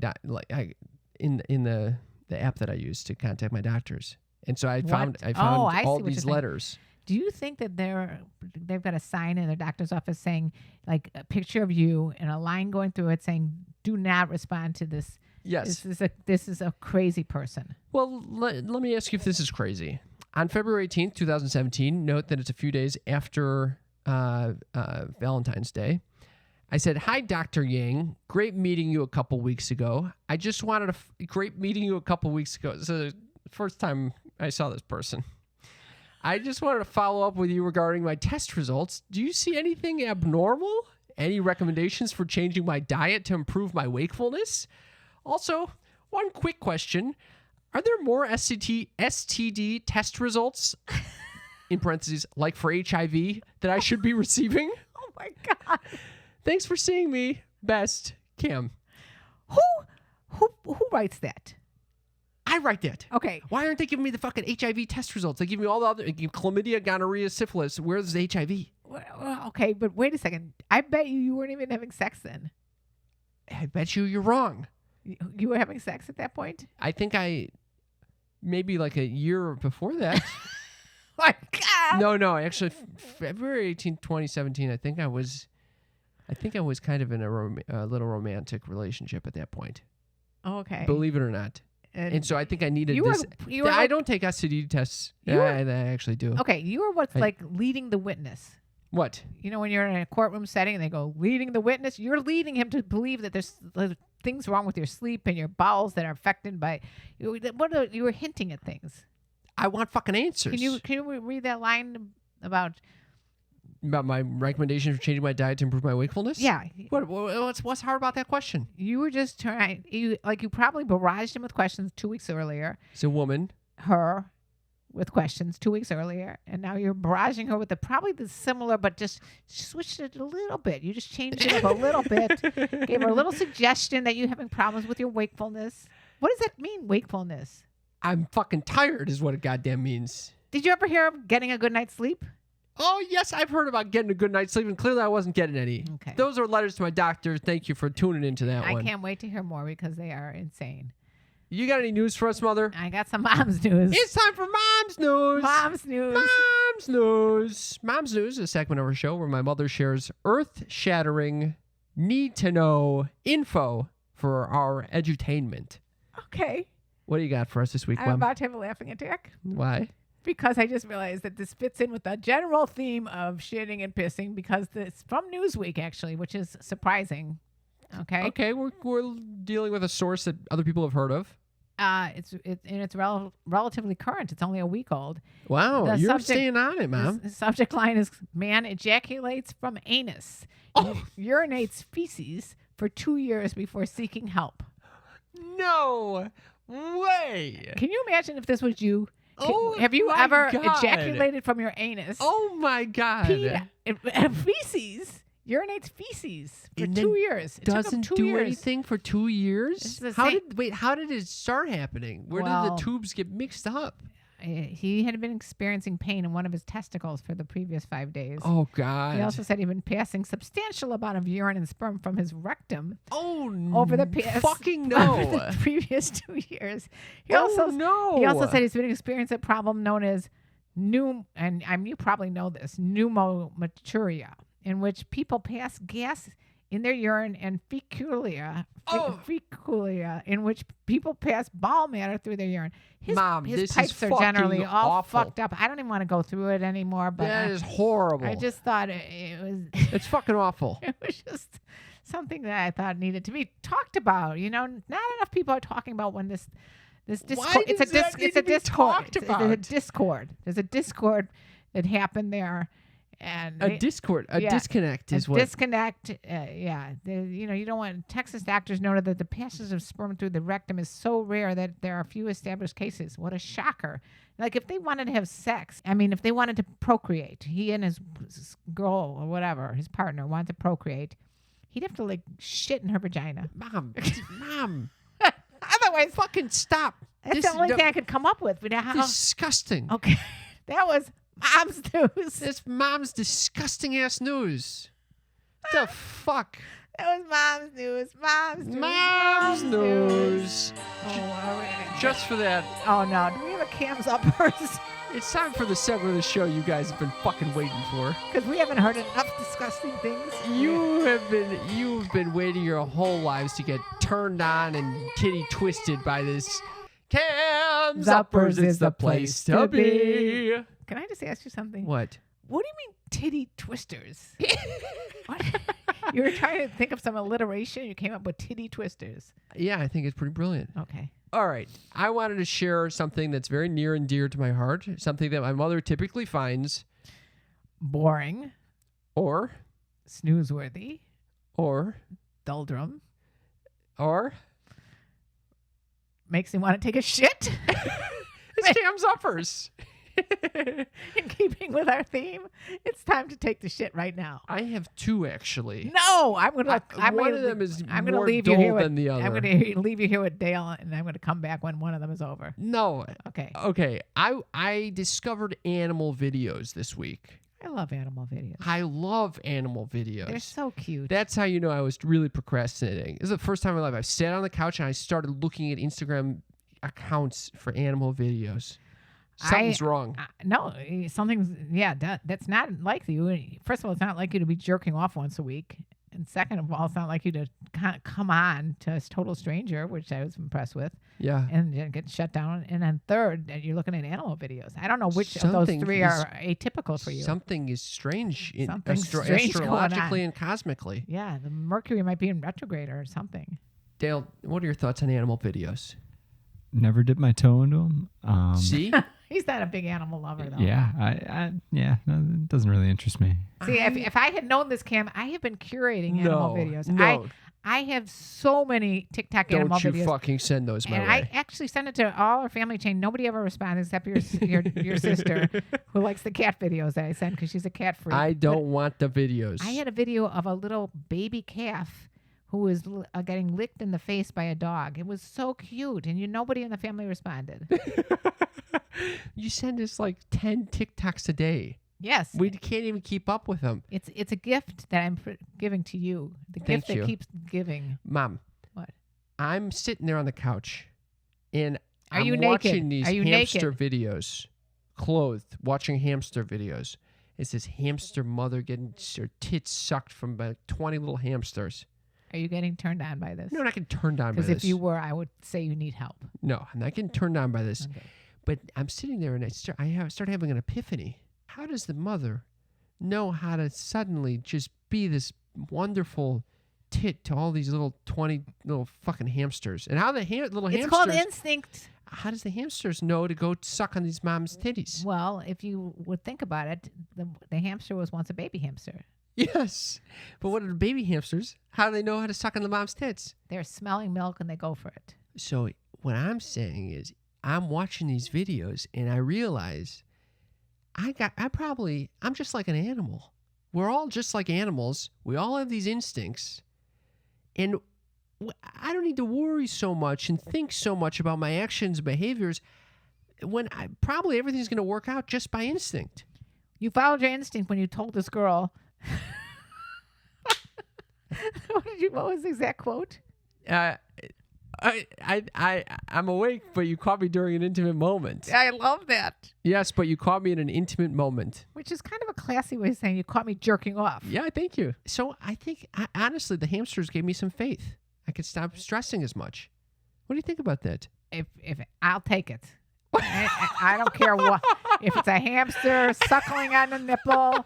Speaker 1: in the app that I use to contact my doctors, and so I found all these letters.
Speaker 2: Do you think that they've got a sign in their doctor's office saying, like, a picture of you and a line going through it saying, "Do not respond to this"?
Speaker 1: Yes,
Speaker 2: this is a crazy person.
Speaker 1: Well, let me ask you if this is crazy. On February 18th, 2017, note that it's a few days after Valentine's Day. I said, "Hi, Dr. Yang. Great meeting you a couple weeks ago. I just wanted great meeting you a couple weeks ago." So the first time I saw this person. "I just wanted to follow up with you regarding my test results. Do you see anything abnormal? Any recommendations for changing my diet to improve my wakefulness? Also, one quick question. Are there more STD test results, in parentheses, like for HIV, that I should be receiving?
Speaker 2: Oh, my God.
Speaker 1: Thanks for seeing me. Best, Kim."
Speaker 2: Who writes that?
Speaker 1: I write that.
Speaker 2: Okay.
Speaker 1: Why aren't they giving me the fucking HIV test results? They give me all the other chlamydia, gonorrhea, syphilis. Where's the HIV?
Speaker 2: Well, okay, but wait a second. I bet you weren't even having sex then.
Speaker 1: I bet you're wrong.
Speaker 2: You were having sex at that point?
Speaker 1: I think maybe like a year before that.
Speaker 2: My God.
Speaker 1: No. Actually, February 18th, 2017. I think I was kind of in a little romantic relationship at that point.
Speaker 2: Okay.
Speaker 1: Believe it or not. And so I think I needed this. I don't take STD tests. I actually do.
Speaker 2: Okay, you were what's like leading the witness.
Speaker 1: What?
Speaker 2: You know, when you're in a courtroom setting and they go, leading the witness, you're leading him to believe that there's things wrong with your sleep and your bowels that are affected by. You were hinting at things.
Speaker 1: I want fucking answers.
Speaker 2: Can you read that line about
Speaker 1: my recommendation for changing my diet to improve my wakefulness?
Speaker 2: Yeah.
Speaker 1: What's hard about that question?
Speaker 2: You were just trying. You probably barraged him with questions 2 weeks earlier.
Speaker 1: It's a woman.
Speaker 2: Her. With questions 2 weeks earlier, and now you're barraging her with probably the similar, but just switched it a little bit. You just changed it up a little bit, gave her a little suggestion that you're having problems with your wakefulness. What does that mean, wakefulness?
Speaker 1: I'm fucking tired is what it goddamn means.
Speaker 2: Did you ever hear of getting a good night's sleep?
Speaker 1: Oh, yes, I've heard about getting a good night's sleep, and clearly I wasn't getting any.
Speaker 2: Okay.
Speaker 1: Those are letters to my doctor. Thank you for tuning into that one.
Speaker 2: I can't wait to hear more because they are insane.
Speaker 1: You got any news for us, Mother?
Speaker 2: I got some mom's news.
Speaker 1: It's time for Mom's News.
Speaker 2: Mom's news.
Speaker 1: Mom's News. Mom's News is a segment of our show where my mother shares earth-shattering, need-to-know info for our edutainment.
Speaker 2: Okay.
Speaker 1: What do you got for us this week,
Speaker 2: I'm
Speaker 1: Mom?
Speaker 2: about to have a laughing attack.
Speaker 1: Why?
Speaker 2: Because I just realized that this fits in with the general theme of shitting and pissing because it's from Newsweek, actually, which is surprising. Okay.
Speaker 1: Okay, we're dealing with a source that other people have heard of.
Speaker 2: It's relatively current. It's only a week old.
Speaker 1: Wow, you're staying on it, Mom.
Speaker 2: The subject line is: man ejaculates from anus, urinates feces for 2 years before seeking help.
Speaker 1: No way.
Speaker 2: Can you imagine if this was you?
Speaker 1: Oh,
Speaker 2: have you
Speaker 1: my
Speaker 2: ever
Speaker 1: God.
Speaker 2: ejaculated from your anus?
Speaker 1: Oh my God.
Speaker 2: Feces. Urinates feces for 2 years. It
Speaker 1: doesn't
Speaker 2: took him 2
Speaker 1: do
Speaker 2: years.
Speaker 1: anything for 2 years? How did it start happening? Where did the tubes get mixed up?
Speaker 2: He had been experiencing pain in one of his testicles for the previous 5 days.
Speaker 1: Oh, God.
Speaker 2: He also said he'd been passing substantial amount of urine and sperm from his rectum.
Speaker 1: Oh,
Speaker 2: over the previous 2 years. He also said he's been experiencing a problem known as you probably know this, pneumomaturia, in which people pass gas in their urine, and feculia, in which people pass ball matter through their urine. His pipes are generally all
Speaker 1: awful.
Speaker 2: fucked up. I don't even want to go through it anymore. But
Speaker 1: that is horrible.
Speaker 2: I just thought it was.
Speaker 1: It's fucking awful.
Speaker 2: It was just something that I thought needed to be talked about. You know, not enough people are talking about when this discord. It's a discord. There's a discord that happened there. And
Speaker 1: A disconnect is what.
Speaker 2: Disconnect. You don't want. Texas doctors noted that the passage of sperm through the rectum is so rare that there are few established cases. What a shocker! Like if they wanted to have sex, if they wanted to procreate, he and his girl or whatever, his partner wanted to procreate, he'd have to like shit in her vagina.
Speaker 1: Mom.
Speaker 2: Otherwise,
Speaker 1: Fucking stop.
Speaker 2: that's the only thing I could come up with. But how?
Speaker 1: Disgusting.
Speaker 2: Okay, that was mom's news.
Speaker 1: That's mom's disgusting ass news. The fuck?
Speaker 2: That was mom's news.
Speaker 1: Mom's news.
Speaker 2: Oh,
Speaker 1: Just for that,
Speaker 2: oh no! Do we have a cams uppers?
Speaker 1: it's time for the segment of the show you guys have been fucking waiting for.
Speaker 2: Because we haven't heard enough disgusting things.
Speaker 1: You've been waiting your whole lives to get turned on and titty twisted by this. Cams Uppers is the place to be.
Speaker 2: Can I just ask you something?
Speaker 1: What?
Speaker 2: What do you mean titty twisters? What? You were trying to think of some alliteration. You came up with titty twisters.
Speaker 1: Yeah, I think it's pretty brilliant.
Speaker 2: Okay.
Speaker 1: All right. I wanted to share something that's very near and dear to my heart, something that my mother typically finds
Speaker 2: Boring.
Speaker 1: or
Speaker 2: Doldrum.
Speaker 1: Or
Speaker 2: Makes me want to take a shit.
Speaker 1: it's Cams Uppers.
Speaker 2: In keeping with our theme, it's time to take the shit right now.
Speaker 1: I have two actually.
Speaker 2: No, I'm gonna.
Speaker 1: One of them is
Speaker 2: I'm gonna
Speaker 1: more
Speaker 2: leave you here
Speaker 1: dull than the other.
Speaker 2: I'm gonna leave you here with Dale, and I'm gonna come back when one of them is over.
Speaker 1: No.
Speaker 2: Okay.
Speaker 1: Okay. I discovered animal videos this week.
Speaker 2: I love animal videos.
Speaker 1: I love animal videos.
Speaker 2: They're so cute.
Speaker 1: That's how you know I was really procrastinating. This is the first time in my life I sat on the couch and I started looking at Instagram accounts for animal videos. Something's wrong.
Speaker 2: No, something's, that's not like you. First of all, it's not like you to be jerking off once a week. And second of all, it's not like you to come on to a total stranger, which I was impressed with.
Speaker 1: Yeah.
Speaker 2: And get shut down. And then third, you're looking at animal videos. I don't know which of those three are atypical for you.
Speaker 1: Something is strange,
Speaker 2: strange
Speaker 1: astrologically and cosmically.
Speaker 2: Yeah, the Mercury might be in retrograde or something.
Speaker 1: Dale, what are your thoughts on animal videos?
Speaker 3: Never dipped my toe into them.
Speaker 1: See?
Speaker 2: He's not a big animal lover, though.
Speaker 3: Yeah, it doesn't really interest me.
Speaker 2: See, if I had known this, Cam, I have been curating animal videos.
Speaker 1: No.
Speaker 2: I have so many TikTok animal videos.
Speaker 1: Don't you fucking send those my way.
Speaker 2: I actually sent it to all our family chain. Nobody ever responded except your sister, who likes the cat videos that I send because she's a cat freak.
Speaker 1: I don't want the videos.
Speaker 2: I had a video of a little baby calf who was getting licked in the face by a dog. It was so cute, and nobody in the family responded.
Speaker 1: You send us like 10 TikToks a day.
Speaker 2: Yes.
Speaker 1: We can't even keep up with them.
Speaker 2: It's a gift that I'm giving to you. The gift that keeps giving.
Speaker 1: Mom.
Speaker 2: What?
Speaker 1: I'm sitting there on the couch, and I'm
Speaker 2: you
Speaker 1: watching
Speaker 2: naked?
Speaker 1: these
Speaker 2: Are you
Speaker 1: hamster
Speaker 2: naked?
Speaker 1: videos, clothed, watching hamster videos. It's this hamster mother getting her tits sucked from about 20 little hamsters.
Speaker 2: Are you getting turned on by this?
Speaker 1: No, I'm not getting turned on by this.
Speaker 2: Because if you were, I would say you need help.
Speaker 1: No, I'm not getting turned on by this.
Speaker 2: Okay.
Speaker 1: But I'm sitting there and I start having an epiphany. How does the mother know how to suddenly just be this wonderful tit to all these little 20 little fucking hamsters? And how the little hamsters...
Speaker 2: It's called instinct.
Speaker 1: How does the hamsters know to go suck on these mom's titties?
Speaker 2: Well, if you would think about it, the hamster was once a baby hamster.
Speaker 1: Yes. But what are the baby hamsters? How do they know how to suck on the mom's tits? They're
Speaker 2: smelling milk and they go for it.
Speaker 1: So what I'm saying is I'm watching these videos and I realize I'm just like an animal. We're all just like animals. We all have these instincts. And I don't need to worry so much and think so much about my actions and behaviors when probably everything's going to work out just by instinct.
Speaker 2: You followed your instinct when you told this girl. What was the exact quote?
Speaker 1: I'm awake, but you caught me during an intimate moment.
Speaker 2: I love that.
Speaker 1: Yes, but you caught me in an intimate moment.
Speaker 2: Which is kind of a classy way of saying you caught me jerking off.
Speaker 1: Yeah, thank you. So I think, honestly, the hamsters gave me some faith. I could stop stressing as much. What do you think about that?
Speaker 2: If I'll take it. I don't care what. If it's a hamster suckling on the nipple,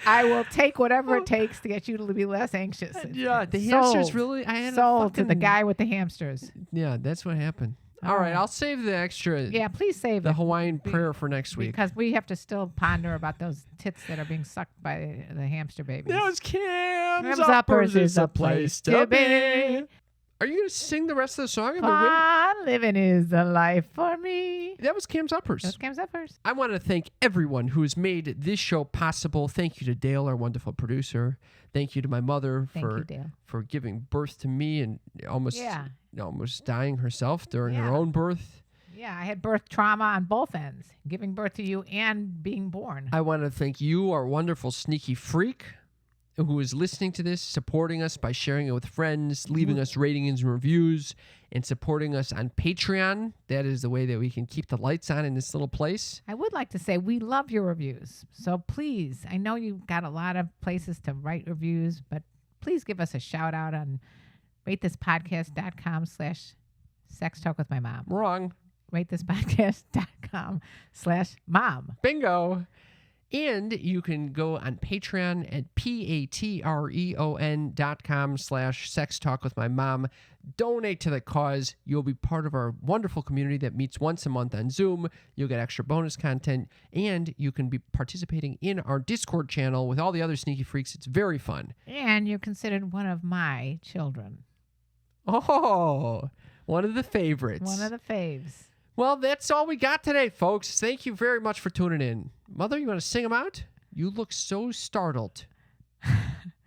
Speaker 2: I will take whatever it takes to get you to be less anxious.
Speaker 1: Yeah, the hamsters really.
Speaker 2: Sold to the guy with the hamsters.
Speaker 1: Yeah, that's what happened. All right, I'll save the extra.
Speaker 2: Yeah, please save
Speaker 1: the
Speaker 2: it.
Speaker 1: Hawaiian prayer for next week.
Speaker 2: Because we have to still ponder about those tits that are being sucked by the hamster babies.
Speaker 1: Those Cam's
Speaker 2: Uppers
Speaker 1: Uppers is a place to be. Are you going to sing the rest of the song?
Speaker 2: Fun living is the life for me.
Speaker 1: That was Cam's Uppers.
Speaker 2: Those Cam's Uppers.
Speaker 1: I want to thank everyone who has made this show possible. Thank you to Dale, our wonderful producer. Thank you to my mother for giving birth to me and almost dying herself during her own birth.
Speaker 2: Yeah, I had birth trauma on both ends, giving birth to you and being born.
Speaker 1: I want to thank you, our wonderful sneaky freak, who is listening to this, supporting us by sharing it with friends, leaving us ratings and reviews, and supporting us on Patreon. That is the way that we can keep the lights on in this little place.
Speaker 2: I would like to say we love your reviews. So please, I know you've got a lot of places to write reviews, but please give us a shout out on ratethispodcast.com/sex talk with my mom.
Speaker 1: Wrong.
Speaker 2: ratethispodcast.com/mom.
Speaker 1: Bingo. And you can go on Patreon at patreon.com/sex talk with my mom. Donate to the cause. You'll be part of our wonderful community that meets once a month on Zoom. You'll get extra bonus content, and you can be participating in our Discord channel with all the other sneaky freaks. It's very fun.
Speaker 2: And you're considered one of my children.
Speaker 1: Oh, one of the favorites.
Speaker 2: One of the faves.
Speaker 1: Well, that's all we got today, folks. Thank you very much for tuning in. Mother, you want to sing them out? You look so startled.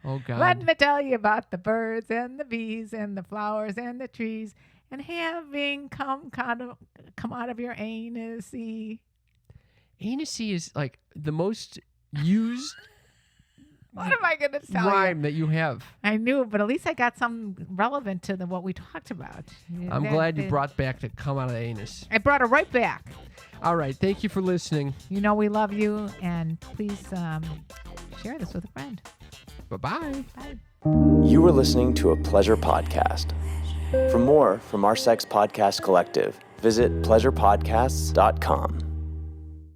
Speaker 1: Oh, God.
Speaker 2: Let me tell you about the birds and the bees and the flowers and the trees and having come out of your anus.
Speaker 1: Anus is like the most used
Speaker 2: What am I going to tell
Speaker 1: rhyme
Speaker 2: you?
Speaker 1: that you have.
Speaker 2: I knew, but at least I got something relevant to what we talked about.
Speaker 1: I'm glad you brought back to come out of the anus.
Speaker 2: I brought it right back.
Speaker 1: All right. Thank you for listening.
Speaker 2: You know we love you, and please share this with a friend.
Speaker 1: Bye-bye.
Speaker 2: Bye.
Speaker 6: You were listening to a Pleasure Podcast. For more from our Sex Podcast Collective, visit pleasurepodcasts.com.